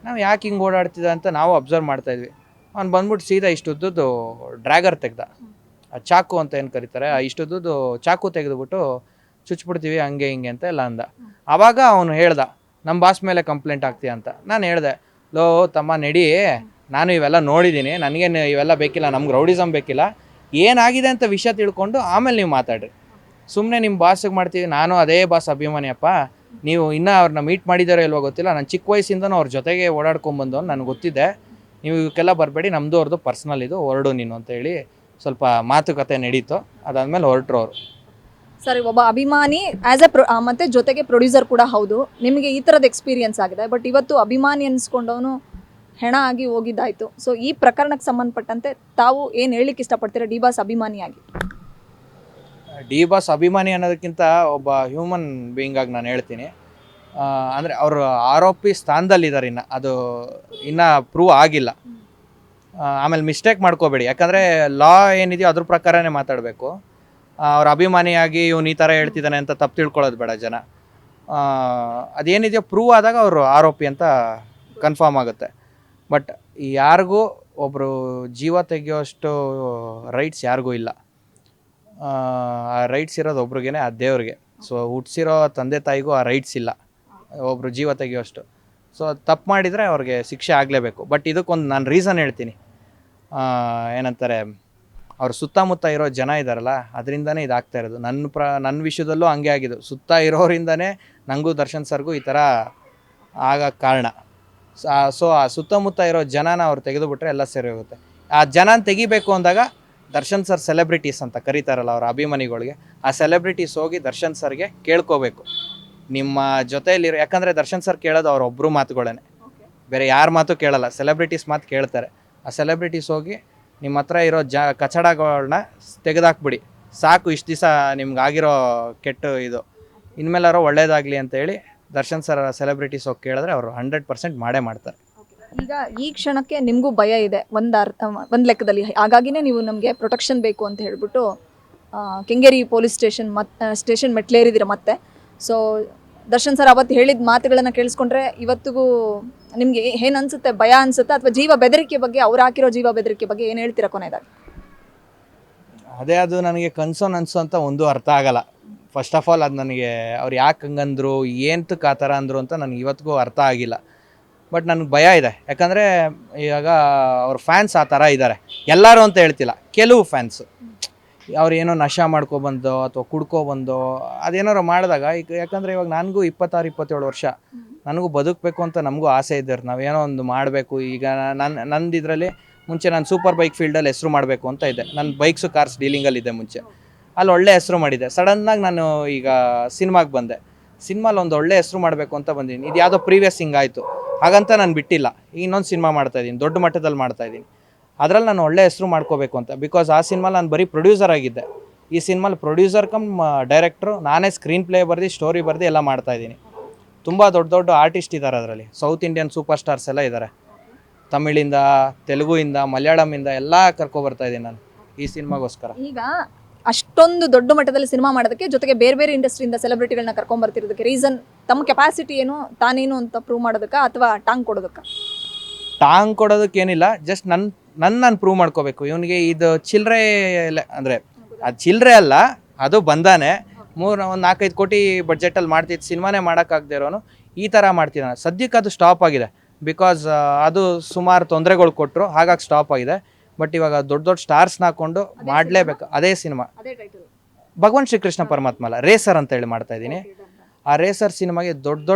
ನಾವು ಯಾಕೆ ಹಿಂಗೆ ಓಡಾಡ್ತಿದ್ದ ಅಂತ ನಾವು ಅಬ್ಸರ್ವ್ ಮಾಡ್ತಾಯಿದ್ವಿ. ಅವ್ನು ಬಂದ್ಬಿಟ್ಟು ಸೀದಾ ಇಷ್ಟುದ್ದು ಡ್ರ್ಯಾಗರ್ ತೆಗ್ದ, ಚಾಕು ಅಂತ ಏನು ಕರೀತಾರೆ, ಇಷ್ಟುದ್ದು ಚಾಕು ತೆಗೆದುಬಿಟ್ಟು ಚುಚ್ಬಿಡ್ತೀವಿ ಹಂಗೆ ಹಿಂಗೆ ಅಂತ ಎಲ್ಲ ಅಂದ. ಆವಾಗ ಅವನು ಹೇಳ್ದ, ನಮ್ಮ ಬಾಸ್ ಮೇಲೆ ಕಂಪ್ಲೇಂಟ್ ಆಗ್ತೀಯ ಅಂತ. ನಾನು ಹೇಳ್ದೆ, ಲೋ ತಮ್ಮ ನಡಿ, ನಾನು ಇವೆಲ್ಲ ನೋಡಿದ್ದೀನಿ, ನನಗೇನು ಇವೆಲ್ಲ ಬೇಕಿಲ್ಲ, ನಮ್ಗೆ ರೌಡಿಸಮ್ ಬೇಕಿಲ್ಲ, ಏನಾಗಿದೆ ಅಂತ ವಿಷಯ ತಿಳ್ಕೊಂಡು ಆಮೇಲೆ ನೀವು ಮಾತಾಡ್ರಿ. ಸುಮ್ಮನೆ ನಿಮ್ಮ ಬಾಸಿಗೆ ಮಾಡ್ತೀವಿ, ನಾನು ಅದೇ ಬಾಸ್ ಅಭಿಮಾನಿಯಪ್ಪ, ನೀವು ಇನ್ನೂ ಅವ್ರನ್ನ ಮೀಟ್ ಮಾಡಿದಾರೋ ಇಲ್ವೋ ಗೊತ್ತಿಲ್ಲ, ನಾನು ಚಿಕ್ಕ ವಯಸ್ಸಿಂದನೂ ಅವ್ರ ಜೊತೆಗೆ ಓಡಾಡ್ಕೊಂಬಂದು ನನಗೆ ಗೊತ್ತಿದೆ, ನೀವು ಇವಕ್ಕೆಲ್ಲ ಬರಬೇಡಿ, ನಮ್ಮದು ಅವ್ರದ್ದು ಪರ್ಸ್ನಲ್ ಇದು, ಹೊರಡು ನೀನು ಅಂತ ಹೇಳಿ ಸ್ವಲ್ಪ ಮಾತುಕತೆ ನಡೀತು. ಅದಾದಮೇಲೆ ಹೊರಟ್ರು ಅವರು. ಸರಿ, ಒಬ್ಬ ಅಭಿಮಾನಿ ಮತ್ತು ಜೊತೆಗೆ ಪ್ರೊಡ್ಯೂಸರ್ ಕೂಡ ಹೌದು, ನಿಮಗೆ ಈ ಥರದ ಎಕ್ಸ್ಪೀರಿಯನ್ಸ್ ಆಗಿದೆ. ಬಟ್ ಇವತ್ತು ಅಭಿಮಾನಿ ಅನ್ಸ್ಕೊಂಡವನು ಹೆಣ ಆಗಿ ಹೋಗಿದ್ದಾಯಿತು. ಸೊ ಈ ಪ್ರಕರಣಕ್ಕೆ ಸಂಬಂಧಪಟ್ಟಂತೆ ತಾವು ಏನು ಹೇಳಲಿಕ್ಕೆ ಇಷ್ಟಪಡ್ತೀರಾ ಡಿ ಬಾಸ್ ಅಭಿಮಾನಿಯಾಗಿ? ಡಿ ಬಾಸ್ ಅಭಿಮಾನಿ ಅನ್ನೋದಕ್ಕಿಂತ ಒಬ್ಬ ಹ್ಯೂಮನ್ ಬೀಯಿಂಗಾಗಿ ನಾನು ಹೇಳ್ತೀನಿ. ಅಂದರೆ ಅವರು ಆರೋಪಿ ಸ್ಥಾನದಲ್ಲಿದ್ದಾರೆ, ಅದು ಇನ್ನೂ ಪ್ರೂವ್ ಆಗಿಲ್ಲ. ಆಮೇಲೆ ಮಿಸ್ಟೇಕ್ ಮಾಡ್ಕೋಬೇಡಿ, ಯಾಕಂದರೆ ಲಾ ಏನಿದೆಯೋ ಅದ್ರ ಪ್ರಕಾರನೇ ಮಾತಾಡಬೇಕು. ಅವ್ರ ಅಭಿಮಾನಿಯಾಗಿ ಇವನು ಈ ಥರ ಹೇಳ್ತಿದ್ದಾನೆ ಅಂತ ತಪ್ಪು ತಿಳ್ಕೊಳ್ಳೋದು ಬೇಡ ಜನ. ಅದೇನಿದೆಯೋ ಪ್ರೂವ್ ಆದಾಗ ಅವರು ಆರೋಪಿ ಅಂತ ಕನ್ಫರ್ಮ್ ಆಗುತ್ತೆ. ಬಟ್ ಯಾರಿಗೂ ಒಬ್ಬರು ಜೀವ ತೆಗೆಯೋಷ್ಟು ರೈಟ್ಸ್ ಯಾರಿಗೂ ಇಲ್ಲ. ಆ ರೈಟ್ಸ್ ಇರೋದು ಒಬ್ರಿಗೇ, ಆ ದೇವ್ರಿಗೆ. ಸೊ ಹುಟ್ಟಿಸಿರೋ ತಂದೆ ತಾಯಿಗೂ ಆ ರೈಟ್ಸ್ ಇಲ್ಲ ಒಬ್ಬರು ಜೀವ ತೆಗೆಯೋಷ್ಟು. ಸೊ ತಪ್ಪು ಮಾಡಿದರೆ ಅವ್ರಿಗೆ ಶಿಕ್ಷೆ ಆಗಲೇಬೇಕು. ಬಟ್ ಇದಕ್ಕೊಂದು ನಾನು ರೀಸನ್ ಹೇಳ್ತೀನಿ. ಏನಂತಾರೆ, ಅವ್ರ ಸುತ್ತಮುತ್ತ ಇರೋ ಜನ ಇದ್ದಾರಲ್ಲ, ಅದರಿಂದನೇ ಇದಾಗ್ತಾ ಇರೋದು. ನನ್ನ ವಿಷಯದಲ್ಲೂ ಹಂಗೆ ಆಗಿದ್ದು. ಸುತ್ತ ಇರೋರಿಂದನೇ ನನಗೂ ದರ್ಶನ್ ಸರ್ಗೂ ಈ ಥರ ಆಗೋಕ್ಕೆ ಕಾರಣ. ಸೊ ಆ ಸುತ್ತಮುತ್ತ ಇರೋ ಜನನ ಅವ್ರು ತೆಗೆದುಬಿಟ್ರೆ ಎಲ್ಲ ಸರಿ ಹೋಗುತ್ತೆ. ಆ ಜನನ ತೆಗಿಬೇಕು ಅಂದಾಗ ದರ್ಶನ್ ಸರ್ ಸೆಲೆಬ್ರಿಟೀಸ್ ಅಂತ ಕರೀತಾರಲ್ಲ ಅವ್ರ ಅಭಿಮಾನಿಗಳಿಗೆ, ಆ ಸೆಲೆಬ್ರಿಟೀಸ್ ಹೋಗಿ ದರ್ಶನ್ ಸರ್ಗೆ ಕೇಳ್ಕೋಬೇಕು ನಿಮ್ಮ ಜೊತೆಯಲ್ಲಿರೋ. ಯಾಕಂದರೆ ದರ್ಶನ್ ಸರ್ ಕೇಳೋದು ಅವ್ರೊಬ್ಬರು ಮಾತುಗಳೇ, ಬೇರೆ ಯಾರ ಮಾತು ಕೇಳಲ್ಲ, ಸೆಲೆಬ್ರಿಟೀಸ್ ಮಾತು ಕೇಳ್ತಾರೆ. ಆ ಸೆಲೆಬ್ರಿಟೀಸ್ ಹೋಗಿ ನಿಮ್ಮ ಹತ್ರ ಇರೋ ಕಚಡಗಳನ್ನ ತೆಗೆದಾಕ್ಬಿಡಿ, ಸಾಕು ಇಷ್ಟು ದಿವಸ ನಿಮ್ಗೆ ಆಗಿರೋ ಕೆಟ್ಟ ಇದು ಇನ್ಮೇಲಾರೋ ಒಳ್ಳೇದಾಗಲಿ ಅಂತೇಳಿ ದರ್ಶನ್ ಸರ್ ಸೆಲೆಬ್ರಿಟೀಸ್ ಹೋಗಿ ಕೇಳಿದ್ರೆ ಅವರು 100% ಮಾಡೇ ಮಾಡ್ತಾರೆ. ಈಗ ಈ ಕ್ಷಣಕ್ಕೆ ನಿಮಗೂ ಭಯ ಇದೆ ಒಂದು ಲೆಕ್ಕದಲ್ಲಿ, ಹಾಗಾಗಿನೇ ನೀವು ನಮಗೆ ಪ್ರೊಟೆಕ್ಷನ್ ಬೇಕು ಅಂತ ಹೇಳ್ಬಿಟ್ಟು ಕೆಂಗೇರಿ ಪೊಲೀಸ್ ಸ್ಟೇಷನ್ ಮೆಟ್ಲೇರಿದ್ದೀರ ಮತ್ತೆ. ಸೊ ದರ್ಶನ್ ಸರ್ ಅವತ್ತು ಹೇಳಿದ ಮಾತುಗಳನ್ನು ಕೇಳಿಸ್ಕೊಂಡ್ರೆ ಇವತ್ತಿಗೂ ನಿಮಗೆ ಏನು ಅನ್ಸುತ್ತೆ? ಭಯ ಅನ್ಸುತ್ತೆ ಅಥವಾ ಜೀವ ಬೆದರಿಕೆ ಬಗ್ಗೆ, ಅವ್ರು ಹಾಕಿರೋ ಜೀವ ಬೆದರಿಕೆ ಬಗ್ಗೆ ಏನು ಹೇಳ್ತೀರಾ ಕೊನೆಯದಾಗಿ? ಅದೇ ಅದು ನನಗೆ ಕನ್ಸರ್ನ್ ಅನ್ಸೋ ಅಂತ ಒಂದು ಅರ್ಥ ಆಗಲ್ಲ. ಫಸ್ಟ್ ಆಫ್ ಆಲ್ ಅದು ನನಗೆ ಅವ್ರು ಯಾಕೆ ಹಂಗಂದ್ರು, ಏನಕ್ಕೆ ಆ ಥರ ಅಂದರು ಅಂತ ನನಗೆ ಇವತ್ತಿಗೂ ಅರ್ಥ ಆಗಿಲ್ಲ. ಬಟ್ ನನಗೆ ಭಯ ಇದೆ, ಯಾಕಂದರೆ ಇವಾಗ ಅವ್ರ ಫ್ಯಾನ್ಸ್ ಆ ಥರ ಇದ್ದಾರೆ. ಎಲ್ಲರೂ ಅಂತ ಹೇಳ್ತಿಲ್ಲ, ಕೆಲವು ಫ್ಯಾನ್ಸು ಅವ್ರು ಏನೋ ನಶೆ ಮಾಡ್ಕೊಬಂದೋ ಅಥವಾ ಕುಡ್ಕೊಬಂದೋ ಅದೇನಾರು ಮಾಡಿದಾಗ, ಈಗ ಯಾಕಂದರೆ ಇವಾಗ ನನಗೂ 26-27 ವರ್ಷ, ನನಗೂ ಬದುಕಬೇಕು ಅಂತ ನಮಗೂ ಆಸೆ ಇದ್ದಾರೆ. ನಾವೇನೋ ಒಂದು ಮಾಡಬೇಕು. ಈಗ ನಂದು ಇದರಲ್ಲಿ ಮುಂಚೆ ನಾನು ಸೂಪರ್ ಬೈಕ್ ಫೀಲ್ಡಲ್ಲಿ ಹೆಸರು ಮಾಡಬೇಕು ಅಂತ ಇದೆ. ನನ್ನ ಬೈಕ್ಸು ಕಾರ್ಸ್ ಡೀಲಿಂಗಲ್ಲಿದ್ದೆ ಮುಂಚೆ, ಅಲ್ಲಿ ಒಳ್ಳೆ ಹೆಸರು ಮಾಡಿದ್ದೆ. ಸಡನ್ನಾಗಿ ನಾನು ಈಗ ಸಿನಿಮಾಗೆ ಬಂದೆ. ಸಿನಿಮಾಲಿ ಒಂದು ಒಳ್ಳೆ ಹೆಸರು ಮಾಡಬೇಕು ಅಂತ ಬಂದಿದ್ದೀನಿ. ಇದು ಯಾವುದೋ ಪ್ರೀವಿಯಸ್ ಹಿಂಗಾಯಿತು, ಹಾಗಂತ ನಾನು ಬಿಟ್ಟಿಲ್ಲ. ಇನ್ನೊಂದು ಸಿನಿಮಾ ಮಾಡ್ತಾಯಿದ್ದೀನಿ, ದೊಡ್ಡ ಮಟ್ಟದಲ್ಲಿ ಮಾಡ್ತಾಯಿದ್ದೀನಿ. ಅದರಲ್ಲಿ ನಾನು ಒಳ್ಳೆ ಹೆಸರು ಮಾಡ್ಕೋಬೇಕು ಅಂತ. ಬಿಕಾಸ್ ಆ ಸಿನಿಮಾಲಿ ನಾನು ಬರೀ ಪ್ರೊಡ್ಯೂಸರ್ ಆಗಿದ್ದೆ. ಈ ಸಿನಿಮಾಲಿ ಪ್ರೊಡ್ಯೂಸರ್ ಕಮ್ ಡೈರೆಕ್ಟ್ರು, ನಾನೇ ಸ್ಕ್ರೀನ್ ಪ್ಲೇ ಬರೆದು ಸ್ಟೋರಿ ಬರೆದು ಎಲ್ಲ ಮಾಡ್ತಾಯಿದ್ದೀನಿ. ತುಂಬ ದೊಡ್ಡ ದೊಡ್ಡ ಆರ್ಟಿಸ್ಟ್ ಇದ್ದಾರೆ ಅದರಲ್ಲಿ. ಸೌತ್ ಇಂಡಿಯನ್ ಸೂಪರ್ ಸ್ಟಾರ್ಸ್ ಎಲ್ಲ ಇದ್ದಾರೆ. ತಮಿಳಿಂದ, ತೆಲುಗುಯಿಂದ, ಮಲಯಾಳಮಿಂದ ಎಲ್ಲ ಕರ್ಕೊಬರ್ತಾಯಿದ್ದೀನಿ ನಾನು ಈ ಸಿನಿಮಾಗೋಸ್ಕರ. ಈಗ ಅಷ್ಟೊಂದು ದೊಡ್ಡ ಮಟ್ಟದಲ್ಲಿ ಸಿನಿಮಾ ಮಾಡೋದಕ್ಕೆ, ಜೊತೆಗೆ ಬೇರೆ ಬೇರೆ ಇಂಡಸ್ಟ್ರಿಯಿಂದ ಸೆಲೆಬ್ರಿಟಿಗಳನ್ನ ಕರ್ಕೊಂಡ್ಬರ್ತಿರೋದಕ್ಕೆ ರೀಸನ್ ತಮ್ಮ ಕೆಪಾಸಿಟಿ ಏನು, ತಾನೇನು ಅಂತ ಪ್ರೂವ್ ಮಾಡೋದಕ್ಕೆ ಅಥವಾ ಟಾಂಗ್ ಕೊಡೋದಕ್ಕೆ? ಟಾಂಗ್ ಕೊಡೋದಕ್ಕೇನಿಲ್ಲ, ಜಸ್ಟ್ ನಾನು ಪ್ರೂವ್ ಮಾಡ್ಕೋಬೇಕು. ಇವನಿಗೆ ಇದು ಚಿಲ್ಲರೆ ಅಂದರೆ ಅದು ಚಿಲ್ಲರೆ ಅಲ್ಲ, ಅದು ಬಂದಾನೆ. ಒಂದು 4-5 ಕೋಟಿ ಬಡ್ಜೆಟಲ್ಲಿ ಮಾಡ್ತಿದ್ದು ಸಿನಿಮಾನೇ ಮಾಡೋಕ್ಕಾಗದೇ ಇರೋನು ಈ ಥರ ಮಾಡ್ತಿದ್ದಾನೆ. ಸದ್ಯಕ್ಕೆ ಅದು ಸ್ಟಾಪ್ ಆಗಿದೆ. ಬಿಕಾಸ್ ಅದು ಸುಮಾರು ತೊಂದರೆಗಳು ಕೊಟ್ಟರು, ಹಾಗಾಗಿ ಸ್ಟಾಪ್ ಆಗಿದೆ. ಬಟ್ ಇವಾಗ ದೊಡ್ಡ ದೊಡ್ಡ ಸ್ಟಾರ್ಸ್ನ ಹಾಕ್ಕೊಂಡು ಮಾಡಲೇಬೇಕು. ಅದೇ ಸಿನಿಮಾ ಭಗವಾನ್ ಶ್ರೀಕೃಷ್ಣ ಪರಮಾತ್ಮ ಅಲ್ಲ, ರೇಸರ್ ಅಂತೇಳಿ ಮಾಡ್ತಾಯಿದ್ದೀನಿ. ಆ ರೇಸರ್ ಸಿನಿಮಾಗೆ ದೊಡ್ಡ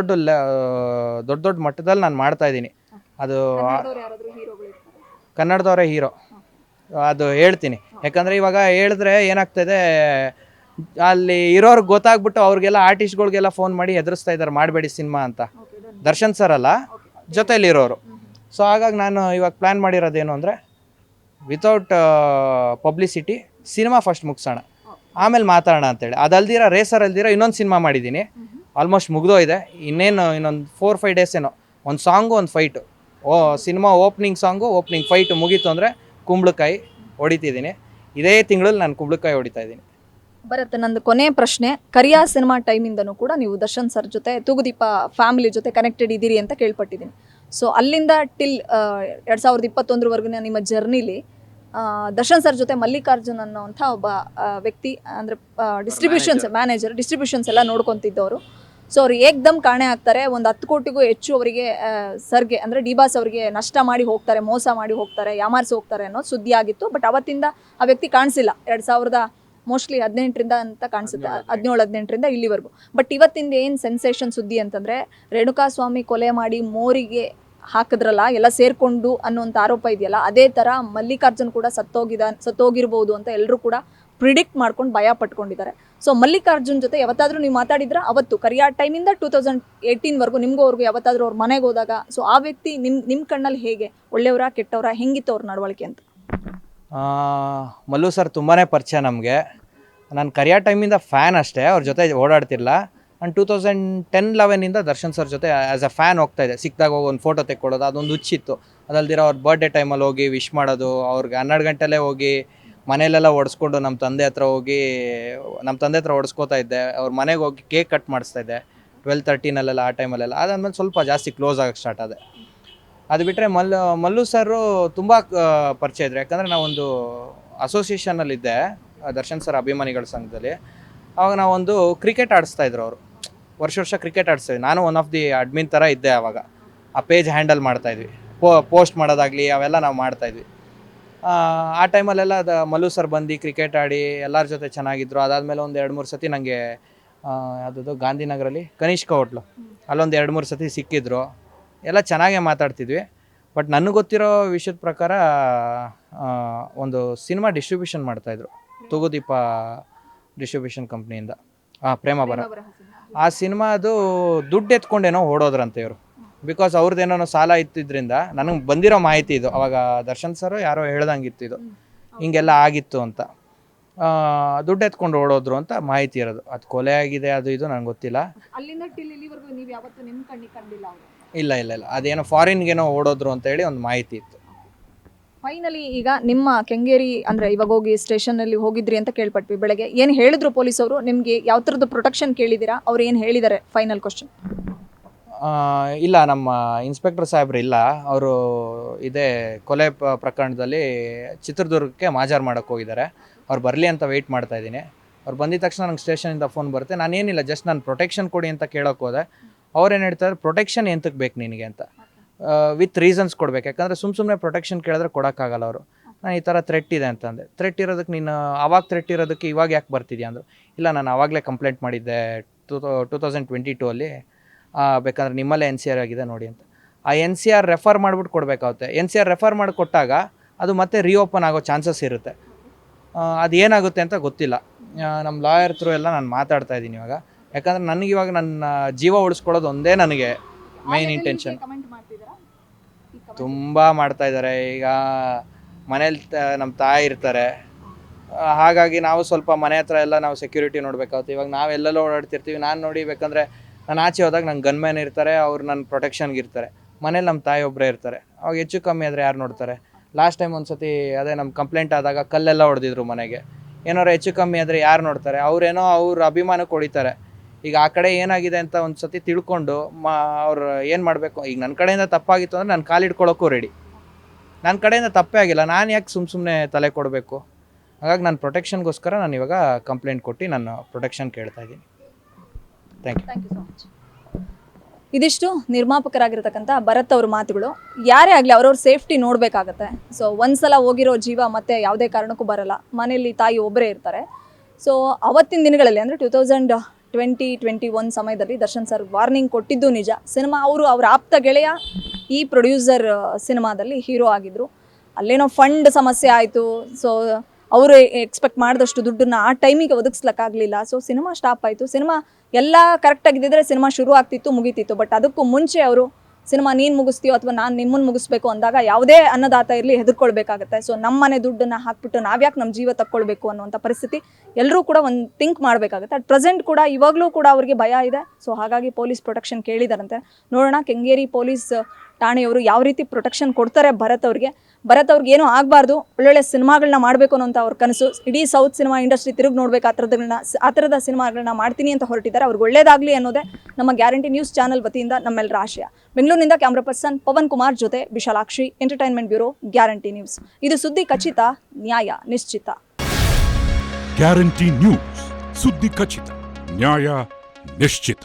ದೊಡ್ಡ ಮಟ್ಟದಲ್ಲಿ ನಾನು ಮಾಡ್ತಾಯಿದ್ದೀನಿ. ಅದು ಕನ್ನಡದವರೇ ಹೀರೋ, ಅದು ಹೇಳ್ತೀನಿ. ಯಾಕಂದರೆ ಇವಾಗ ಹೇಳಿದ್ರೆ ಏನಾಗ್ತಾಯಿದೆ, ಅಲ್ಲಿ ಇರೋರ್ಗೆ ಗೊತ್ತಾಗ್ಬಿಟ್ಟು ಅವ್ರಿಗೆಲ್ಲ ಆರ್ಟಿಸ್ಟ್ಗಳಿಗೆಲ್ಲ ಫೋನ್ ಮಾಡಿ ಹೆದರಿಸ್ತಾ ಇದ್ದಾರೆ, ಮಾಡಬೇಡಿ ಸಿನಿಮಾ ಅಂತ. ದರ್ಶನ್ ಸರ್ ಅಲ್ಲ, ಜೊತೆಯಲ್ಲಿರೋರು. ಸೊ ಹಾಗಾಗಿ ನಾನು ಇವಾಗ ಪ್ಲ್ಯಾನ್ ಮಾಡಿರೋದೇನು ಅಂದರೆ, ವಿತೌಟ್ ಪಬ್ಲಿಸಿಟಿ ಸಿನಿಮಾ ಫಸ್ಟ್ ಮುಗಿಸೋಣ, ಆಮೇಲೆ ಮಾತಾಡೋಣ ಅಂತೇಳಿ. ಅದಲ್ದಿರ ರೇಸರ್ ಅಲ್ದಿರ ಇನ್ನೊಂದು ಸಿನಿಮಾ ಮಾಡಿದ್ದೀನಿ, ಆಲ್ಮೋಸ್ಟ್ ಮುಗ್ದೋಯ್ದೆ. ಇನ್ನೊಂದು 4-5 ಡೇಸ್ ಏನೋ, ಒಂದು ಸಾಂಗು, ಒಂದು fight. Cinema opening song, opening fight ಮುಗೀತು ಅಂದರೆ ಕುಂಬಳಕಾಯಿ ಹೊಡಿತಿದ್ದೀನಿ. ಇದೇ ತಿಂಗಳಲ್ಲಿ ನಾನು ಕುಂಬಳಕಾಯಿ ಹೊಡಿತಾ ಇದ್ದೀನಿ. ಬರುತ್ತೆ. ನಂದು ಕೊನೆ ಪ್ರಶ್ನೆ, ಕರಿಯಾ ಸಿನಿಮಾ ಟೈಮಿಂದನೂ ಕೂಡ ನೀವು ದರ್ಶನ್ ಸರ್ ಜೊತೆ, ತೂಗುದೀಪ ಫ್ಯಾಮಿಲಿ ಜೊತೆ ಕನೆಕ್ಟೆಡ್ ಇದ್ದೀರಿ ಅಂತ ಕೇಳ್ಪಟ್ಟಿದ್ದೀನಿ. ಸೊ ಅಲ್ಲಿಂದ ಟಿಲ್ 2021ವರೆಗಿನ ನಿಮ್ಮ ಜರ್ನಿಲಿ ದರ್ಶನ್ ಸರ್ ಜೊತೆ ಮಲ್ಲಿಕಾರ್ಜುನ್ ಅನ್ನೋವಂಥ ಒಬ್ಬ ವ್ಯಕ್ತಿ, ಅಂದರೆ ಡಿಸ್ಟ್ರಿಬ್ಯೂಷನ್ಸ್ ಎಲ್ಲ ನೋಡ್ಕೊತಿದ್ದವರು. ಸೊ ಅವ್ರು ಏಕ್ದಮ್ ಕಾಣೆ ಆಗ್ತಾರೆ. ಒಂದು 10 ಕೋಟಿಗೂ ಹೆಚ್ಚು ಅವರಿಗೆ ಸರ್ಗೆ, ಅಂದರೆ ಡಿ ಬಾಸ್ ಅವರಿಗೆ ನಷ್ಟ ಮಾಡಿ ಹೋಗ್ತಾರೆ, ಮೋಸ ಮಾಡಿ ಹೋಗ್ತಾರೆ, ಯಾಮಾರಿಸಿ ಹೋಗ್ತಾರೆ ಅನ್ನೋ ಸುದ್ದಿ ಆಗಿತ್ತು. ಬಟ್ ಅವತ್ತಿಂದ ಆ ವ್ಯಕ್ತಿ ಕಾಣಿಸಿಲ್ಲ. 2018 ಅಂತ ಕಾಣಿಸುತ್ತೆ, 17-18 ಇಲ್ಲಿವರೆಗೂ. ಬಟ್ ಇವತ್ತಿಂದ ಏನು ಸೆನ್ಸೇಷನ್ ಸುದ್ದಿ ಅಂತಂದರೆ, ರೇಣುಕಾಸ್ವಾಮಿ ಕೊಲೆ ಮಾಡಿ ಹಾಕಿದ್ರಲ್ಲ ಎಲ್ಲ ಸೇರ್ಕೊಂಡು ಅನ್ನೋಂಥ ಆರೋಪ ಇದೆಯಲ್ಲ, ಅದೇ ಥರ ಮಲ್ಲಿಕಾರ್ಜುನ್ ಕೂಡ ಸತ್ತೋಗಿರ್ಬೋದು ಅಂತ ಎಲ್ಲರೂ ಕೂಡ ಪ್ರಿಡಿಕ್ಟ್ ಮಾಡ್ಕೊಂಡು ಭಯ ಪಟ್ಕೊಂಡಿದ್ದಾರೆ. ಸೊ ಮಲ್ಲಿಕಾರ್ಜುನ್ ಜೊತೆ ಯಾವತ್ತಾದರೂ ನೀವು ಮಾತಾಡಿದ್ರ? ಅವತ್ತು ಕರಿಯಾ ಟೈಮಿಂದ 2018ವರೆಗೂ ನಿಮಗೂ ಅವ್ರಿಗೂ ಯಾವತ್ತಾದರೂ ಅವ್ರ ಮನೆಗೆ ಹೋದಾಗ, ಸೊ ಆ ವ್ಯಕ್ತಿ ನಿಮ್ಮ ಕಣ್ಣಲ್ಲಿ ಹೇಗೆ, ಒಳ್ಳೆಯವರ ಕೆಟ್ಟವರ, ಹೆಂಗಿತ್ತು ಅವ್ರ ನಡವಳಿಕೆ ಅಂತ? ಮಲ್ಲು ಸರ್ ತುಂಬಾ ಪರಿಚಯ ನಮಗೆ. ನಾನು ಕರಿಯಾ ಟೈಮಿಂದ ಫ್ಯಾನ್ ಅಷ್ಟೇ, ಅವ್ರ ಜೊತೆ ಓಡಾಡ್ತಿರಲ್ಲ. ನಾನು 2010-11ಇಂದ ದರ್ಶನ್ ಸರ್ ಜೊತೆ ಆ್ಯಸ್ ಅ ಫ್ಯಾನ್ ಹೋಗ್ತಾಯಿದ್ದೆ. ಸಿಕ್ಕಿದಾಗ ಹೋಗಿ ಒಂದು ಫೋಟೋ ತೆಕ್ಕೊಡೋದು, ಅದೊಂದು ಹುಚ್ಚಿತ್ತು. ಅದಲ್ದಿರೋ ಅವ್ರ ಬರ್ಡೇ ಟೈಮಲ್ಲಿ ಹೋಗಿ ವಿಶ್ ಮಾಡೋದು, ಅವ್ರಿಗೆ 12 ಗಂಟೆಲೇ ಹೋಗಿ ಮನೇಲೆಲ್ಲ ಓಡಿಸ್ಕೊಂಡು ನಮ್ಮ ತಂದೆ ಹತ್ರ ಓಡಿಸ್ಕೋತಾ ಇದ್ದೆ. ಅವ್ರ ಮನೆಗೆ ಹೋಗಿ ಕೇಕ್ ಕಟ್ ಮಾಡಿಸ್ತಾ ಇದ್ದೆ 12-13 ಆ ಟೈಮಲ್ಲೆಲ್ಲ. ಅದಾದಮೇಲೆ ಸ್ವಲ್ಪ ಜಾಸ್ತಿ ಕ್ಲೋಸ್ ಆಗಕ್ಕೆ ಸ್ಟಾರ್ಟ್ ಆದೆ. ಅದು ಬಿಟ್ಟರೆ ಮಲ್ಲು ಸರು ತುಂಬ ಪರಿಚಯ ಇದ್ರು. ಯಾಕಂದರೆ ನಾವೊಂದು ಅಸೋಸಿಯೇಷನಲ್ಲಿದ್ದೆ, ದರ್ಶನ್ ಸರ್ ಅಭಿಮಾನಿಗಳ ಸಂಘದಲ್ಲಿ. ಆವಾಗ ನಾವೊಂದು ಕ್ರಿಕೆಟ್ ಆಡಿಸ್ತಾಯಿದ್ರು. ಅವರು ವರ್ಷ ಕ್ರಿಕೆಟ್ ಆಡಿಸ್ತೀವಿ. ನಾನು ಒನ್ ಆಫ್ ದಿ ಅಡ್ಮಿನ್ ಥರ ಇದ್ದೆ. ಆವಾಗ ಆ ಪೇಜ್ ಹ್ಯಾಂಡಲ್ ಮಾಡ್ತಾಯಿದ್ವಿ, ಪೋಸ್ಟ್ ಮಾಡೋದಾಗಲಿ ಅವೆಲ್ಲ ನಾವು ಮಾಡ್ತಾಯಿದ್ವಿ. ಆ ಟೈಮಲ್ಲೆಲ್ಲ ಮಲ್ಲು ಸರ್ ಬಂದು ಕ್ರಿಕೆಟ್ ಆಡಿ ಎಲ್ಲರ ಜೊತೆ ಚೆನ್ನಾಗಿದ್ರು. ಅದಾದಮೇಲೆ ಒಂದು 2-3 ಸತಿ ನನಗೆ ಯಾವುದದು ಗಾಂಧಿನಗರಲ್ಲಿ ಕನಿಷ್ಕ ಹೋಟ್ಲು, ಅಲ್ಲೊಂದು 2-3 ಸತಿ ಸಿಕ್ಕಿದ್ರು. ಎಲ್ಲ ಚೆನ್ನಾಗೇ ಮಾತಾಡ್ತಿದ್ವಿ. ಬಟ್ ನನಗೆ ಗೊತ್ತಿರೋ ವಿಷಯದ ಪ್ರಕಾರ ಒಂದು ಸಿನಿಮಾ ಡಿಸ್ಟ್ರಿಬ್ಯೂಷನ್ ಮಾಡ್ತಾಯಿದ್ರು ತೂಗುದೀಪ ಡಿಸ್ಟ್ರಿಬ್ಯೂಷನ್ ಕಂಪ್ನಿಯಿಂದ, ಪ್ರೇಮ ಬರ. ಆ ಸಿನಿಮಾ ಅದು ದುಡ್ಡು ಎತ್ಕೊಂಡೇನೋ ಓಡೋದ್ರಂತೆ ಇವರು. ಬಿಕಾಸ್ ಅವ್ರದ್ದೇನೋ ಸಾಲ ಇತ್ತಿದ್ರಿಂದ ನನಗೆ ಬಂದಿರೋ ಮಾಹಿತಿ ಇದು. ಅವಾಗ ದರ್ಶನ್ ಸರ್ ಯಾರೋ ಹೇಳ್ದಂಗಿತ್ತು ಇದು ಹಿಂಗೆಲ್ಲ ಆಗಿತ್ತು ಅಂತ. ದುಡ್ಡು ಎತ್ಕೊಂಡು ಓಡೋದ್ರು ಅಂತ ಮಾಹಿತಿ ಇರೋದು. ಅದು ಕೊಲೆ ಆಗಿದೆ ಅದು ಇದು ನನಗೆ ಗೊತ್ತಿಲ್ಲ. ಅಲ್ಲಿಂದ ಟಿಲ್ ಇಲ್ಲಿವರೆಗೂ ನೀವು ಯಾವತ್ತೂ ನಿಮ್ಮ ಕಣ್ಣಿಗೆ ಕಂಡಿಲ್ಲ ಅವರು? ಇಲ್ಲ ಅದೇನೋ ಫಾರಿನ್ಗೇನೋ ಓಡೋದ್ರು ಅಂತ ಹೇಳಿ ಒಂದು ಮಾಹಿತಿ ಇತ್ತು. ಫೈನಲಿ ಈಗ ನಿಮ್ಮ ಕೆಂಗೇರಿ ಅಂದರೆ ಇವಾಗ ಹೋಗಿ ಸ್ಟೇಷನಲ್ಲಿ ಹೋಗಿದ್ರಿ ಅಂತ ಕೇಳ್ಪಟ್ವಿ ಬೆಳಗ್ಗೆ. ಏನು ಹೇಳಿದ್ರು ಪೊಲೀಸವರು? ನಿಮಗೆ ಯಾವ ಥರದ್ದು ಪ್ರೊಟೆಕ್ಷನ್ ಕೇಳಿದ್ದೀರಾ? ಅವ್ರು ಏನು ಹೇಳಿದ್ದಾರೆ? Final question. ಇಲ್ಲ, ನಮ್ಮ ಇನ್ಸ್ಪೆಕ್ಟರ್ ಸಾಹೇಬ್ರು ಇಲ್ಲ, ಅವರು ಇದೇ ಕೊಲೆ ಪ್ರಕರಣದಲ್ಲಿ ಚಿತ್ರದುರ್ಗಕ್ಕೆ ಮಾಜಾರು ಮಾಡೋಕ್ಕೆ ಹೋಗಿದ್ದಾರೆ. ಅವ್ರು ಬರಲಿ ಅಂತ ವೆಯ್ಟ್ ಮಾಡ್ತಾ ಇದ್ದೀನಿ. ಅವ್ರು ಬಂದಿದ ತಕ್ಷಣ ನಂಗೆ ಸ್ಟೇಷನಿಂದ ಫೋನ್ ಬರುತ್ತೆ. ನಾನೇನಿಲ್ಲ, ಜಸ್ಟ್ ನಾನು ಪ್ರೊಟೆಕ್ಷನ್ ಕೊಡಿ ಅಂತ ಕೇಳೋಕ್ಕೆ ಹೋದೆ. ಅವ್ರೇನು ಹೇಳ್ತಾರೆ, ಪ್ರೊಟೆಕ್ಷನ್ ಎಂತಕ್ಕೆ ಬೇಕು ನಿನಗೆ ಅಂತ, ವಿತ್ ರೀಸನ್ಸ್ ಕೊಡ್ಬೇಕು. ಯಾಕಂದರೆ ಸುಮ್ಮನೆ ಪ್ರೊಟೆಕ್ಷನ್ ಕೇಳಿದ್ರೆ ಕೊಡೋಕ್ಕಾಗಲ್ಲ ಅವರು. ನಾನು ಈ ಥರ ಥ್ರೆಟ್ ಇದೆ ಅಂತಂದೆ. ಥ್ರೆಟ್ ಇರೋದಕ್ಕೆ ನೀನು ಆವಾಗ ಥ್ರೆಟ್ ಇರೋದಕ್ಕೆ ಇವಾಗ ಯಾಕೆ ಬರ್ತಿದ್ಯಾ ಅಂದರು. ಇಲ್ಲ, ನಾನು ಆವಾಗಲೇ ಕಂಪ್ಲೇಂಟ್ ಮಾಡಿದ್ದೆ 2022 ಬೇಕಾದ್ರೆ ನಿಮ್ಮಲ್ಲೇ NCR ಆಗಿದೆ ನೋಡಿ ಅಂತ. ಆ NCR ರೆಫರ್ ಮಾಡಿಬಿಟ್ಟು ಕೊಡಬೇಕಾಗುತ್ತೆ. NCR ರೆಫರ್ ಮಾಡಿ ಕೊಟ್ಟಾಗ ಅದು ಮತ್ತೆ ರೀಓಪನ್ ಆಗೋ ಚಾನ್ಸಸ್ ಇರುತ್ತೆ. ಅದು ಏನಾಗುತ್ತೆ ಅಂತ ಗೊತ್ತಿಲ್ಲ. ನಮ್ಮ ಲಾಯರ್ ಥ್ರೂ ಎಲ್ಲ ನಾನು ಮಾತಾಡ್ತಾ ಇದ್ದೀನಿ ಇವಾಗ. ಯಾಕಂದರೆ ನನಗಿವಾಗ ನನ್ನ ಜೀವ ಉಳಿಸ್ಕೊಳ್ಳೋದು ಒಂದೇ ನನಗೆ ಮೇನ್ ಇಂಟೆನ್ಷನ್. ತುಂಬ ಮಾಡ್ತಾ ಇದ್ದಾರೆ. ಈಗ ಮನೇಲಿ ನಮ್ಮ ತಾಯಿ ಇರ್ತಾರೆ, ಹಾಗಾಗಿ ನಾವು ಸ್ವಲ್ಪ ಮನೆ ಹತ್ರ ಎಲ್ಲ ನಾವು ಸೆಕ್ಯೂರಿಟಿ ನೋಡಬೇಕಾಗುತ್ತೆ. ಇವಾಗ ನಾವೆಲ್ಲೆಲ್ಲೋ ಓಡಾಡ್ತಿರ್ತೀವಿ. ನಾನು ನೋಡಿ ಬೇಕಂದರೆ ನಾನು ಆಚೆ ಹೋದಾಗ ನಂಗೆ ಗನ್ಮ್ಯಾನ್ ಇರ್ತಾರೆ, ಅವ್ರು ನನ್ನ ಪ್ರೊಟೆಕ್ಷನ್ಗೆ ಇರ್ತಾರೆ. ಮನೇಲಿ ನಮ್ಮ ತಾಯಿ ಒಬ್ಬರೇ ಇರ್ತಾರೆ. ಅವಾಗ ಹೆಚ್ಚು ಕಮ್ಮಿ ಆದರೆ ಯಾರು ನೋಡ್ತಾರೆ? ಲಾಸ್ಟ್ ಟೈಮ್ ಒಂದು ಸತಿ ಅದೇ ನಮ್ಮ ಕಂಪ್ಲೇಂಟ್ ಆದಾಗ ಕಲ್ಲೆಲ್ಲ ಹೊಡೆದಿದ್ರು ಮನೆಗೆ. ಏನಾರು ಹೆಚ್ಚು ಕಮ್ಮಿ ಆದರೆ ಯಾರು ನೋಡ್ತಾರೆ? ಅವರೇನೋ ಅವ್ರ ಅಭಿಮಾನಕ್ಕೆ ಹೊಡಿತಾರೆ. ಈಗ ಆ ಕಡೆ ಏನಾಗಿದೆ ಅಂತ ಒಂದು ಸತಿ ತಿಳ್ಕೊಂಡು ಅವ್ರು ಏನು ಮಾಡಬೇಕು, ಈಗ ನನ್ನ ಕಡೆಯಿಂದ ತಪ್ಪಾಗಿತ್ತು ಅಂದರೆ ನಾನು ಕಾಲಿಡ್ಕೊಳ್ಳೋಕ್ಕೂ ರೆಡಿ. ನನ್ನ ಕಡೆಯಿಂದ ತಪ್ಪೇ ಆಗಿಲ್ಲ, ನಾನು ಯಾಕೆ ಸುಮ್ಮನೆ ತಲೆ ಕೊಡಬೇಕು? ಹಾಗಾಗಿ ನಾನು ಪ್ರೊಟೆಕ್ಷನ್ಗೋಸ್ಕರ ನಾನು ಇವಾಗ ಕಂಪ್ಲೇಂಟ್ ಕೊಟ್ಟು ನಾನು ಪ್ರೊಟೆಕ್ಷನ್ ಕೇಳ್ತಾ ಇದ್ದೀನಿ. Thank you so much. ಇದಿಷ್ಟು ನಿರ್ಮಾಪಕರಾಗಿರ್ತಕ್ಕಂಥ ಭರತ್ ಅವ್ರ ಮಾತುಗಳು. ಯಾರೇ ಆಗಲಿ ಅವ್ರವ್ರ ಸೇಫ್ಟಿ ನೋಡಬೇಕಾಗತ್ತೆ. ಸೊ ಒಂದ್ಸಲ ಹೋಗಿರೋ ಜೀವ ಮತ್ತೆ ಯಾವುದೇ ಕಾರಣಕ್ಕೂ ಬರಲ್ಲ. ಮನೆಯಲ್ಲಿ ತಾಯಿ ಒಬ್ಬರೇ ಇರ್ತಾರೆ. ಸೊ ಅವತ್ತಿನ ದಿನಗಳಲ್ಲಿ ಅಂದರೆ 2021 ಸಮಯದಲ್ಲಿ ದರ್ಶನ್ ಸರ್ ವಾರ್ನಿಂಗ್ ಕೊಟ್ಟಿದ್ದು ನಿಜ. ಸಿನಿಮಾ ಅವ್ರ ಆಪ್ತ ಗೆಳೆಯ ಈ ಪ್ರೊಡ್ಯೂಸರ್ ಸಿನಿಮಾದಲ್ಲಿ ಹೀರೋ ಆಗಿದ್ರು. ಅಲ್ಲೇನೋ ಫಂಡ್ ಸಮಸ್ಯೆ ಆಯಿತು. ಸೊ ಅವರು ಎಕ್ಸ್ಪೆಕ್ಟ್ ಮಾಡಿದಷ್ಟು ದುಡ್ಡನ್ನು ಆ ಟೈಮಿಗೆ ಒದಗಿಸ್ಲಿಕ್ಕಾಗಲಿಲ್ಲ. ಸೊ ಸಿನಿಮಾ ಸ್ಟಾಪ್ ಆಯಿತು. ಸಿನಿಮಾ ಎಲ್ಲ ಕರೆಕ್ಟಾಗಿದ್ದಿದ್ರೆ ಸಿನಿಮಾ ಶುರು ಆಗ್ತಿತ್ತು, ಮುಗೀತಿತ್ತು. ಬಟ್ ಅದಕ್ಕೂ ಮುಂಚೆ ಅವರು ಸಿನಿಮಾ ನೀನು ಮುಗಿಸ್ತೀಯೋ ಅಥವಾ ನಾನು ನಿಮ್ಮನ್ನು ಮುಗಿಸ್ಬೇಕು ಅಂದಾಗ ಯಾವುದೇ ಅನ್ನದಾತ ಇರಲಿ ಹೆದರ್ಕೊಳ್ಬೇಕಾಗತ್ತೆ. ಸೊ ನಮ್ಮನೆ ದುಡ್ಡನ್ನು ಹಾಕ್ಬಿಟ್ಟು ನಾವ್ಯಾಕೆ ನಮ್ಮ ಜೀವ ತಕ್ಕೊಳ್ಬೇಕು ಅನ್ನುವಂಥ ಪರಿಸ್ಥಿತಿ ಎಲ್ಲರೂ ಕೂಡ ಒಂದು ಥಿಂಕ್ ಮಾಡಬೇಕಾಗುತ್ತೆ. ಅಟ್ ಪ್ರೆಸೆಂಟ್ ಕೂಡ ಇವಾಗಲೂ ಕೂಡ ಅವ್ರಿಗೆ ಭಯ ಇದೆ. ಸೊ ಹಾಗಾಗಿ ಪೊಲೀಸ್ ಪ್ರೊಟೆಕ್ಷನ್ ಕೇಳಿದಾರಂತೆ. ನೋಡೋಣ ಕೆಂಗೇರಿ ಪೊಲೀಸ್ ಠಾಣೆಯವರು ಯಾವ ರೀತಿ ಪ್ರೊಟೆಕ್ಷನ್ ಕೊಡ್ತಾರೆ ಭರತ್ ಅವ್ರಿಗೆ ಏನೂ ಆಗಬಾರ್ದು, ಒಳ್ಳೊಳ್ಳೆ ಸಿನಿಮಾಗಳನ್ನ ಮಾಡಬೇಕು ಅನ್ನೋಂಥ ಅವ್ರ ಕನಸು. ಇಡೀ ಸೌತ್ ಸಿನಿಮಾ ಇಂಡಸ್ಟ್ರಿ ತಿರುಗಿ ನೋಡಬೇಕು, ಆ ಥರದ ಸಿನಿಮಾಗಳನ್ನ ಮಾಡ್ತೀನಿ ಅಂತ ಹೊರಟಿದ್ದಾರೆ. ಅವ್ರಿಗೆ ಒಳ್ಳೇದಾಗಲಿ ಅನ್ನೋದೇ ನಮ್ಮ ಗ್ಯಾರಂಟಿ ನ್ಯೂಸ್ ಚಾನಲ್ ವತಿಯಿಂದ ನಮ್ಮೆಲ್ಲರ ಆಶಯ. ಬೆಂಗಳೂರಿನಿಂದ ಕ್ಯಾಮ್ರಾ ಪರ್ಸನ್ ಪವನ್ ಕುಮಾರ್ ಜೊತೆ Vishalakshi, entertainment bureau, guarantee news. ಇದು ಸುದ್ದಿ ಖಚಿತ, ನ್ಯಾಯ ನಿಶ್ಚಿತ. ಗ್ಯಾರಂಟಿ ನ್ಯೂಸ್, ಸುದ್ದಿ ಖಚಿತ, ನ್ಯಾಯ ನಿಶ್ಚಿತ.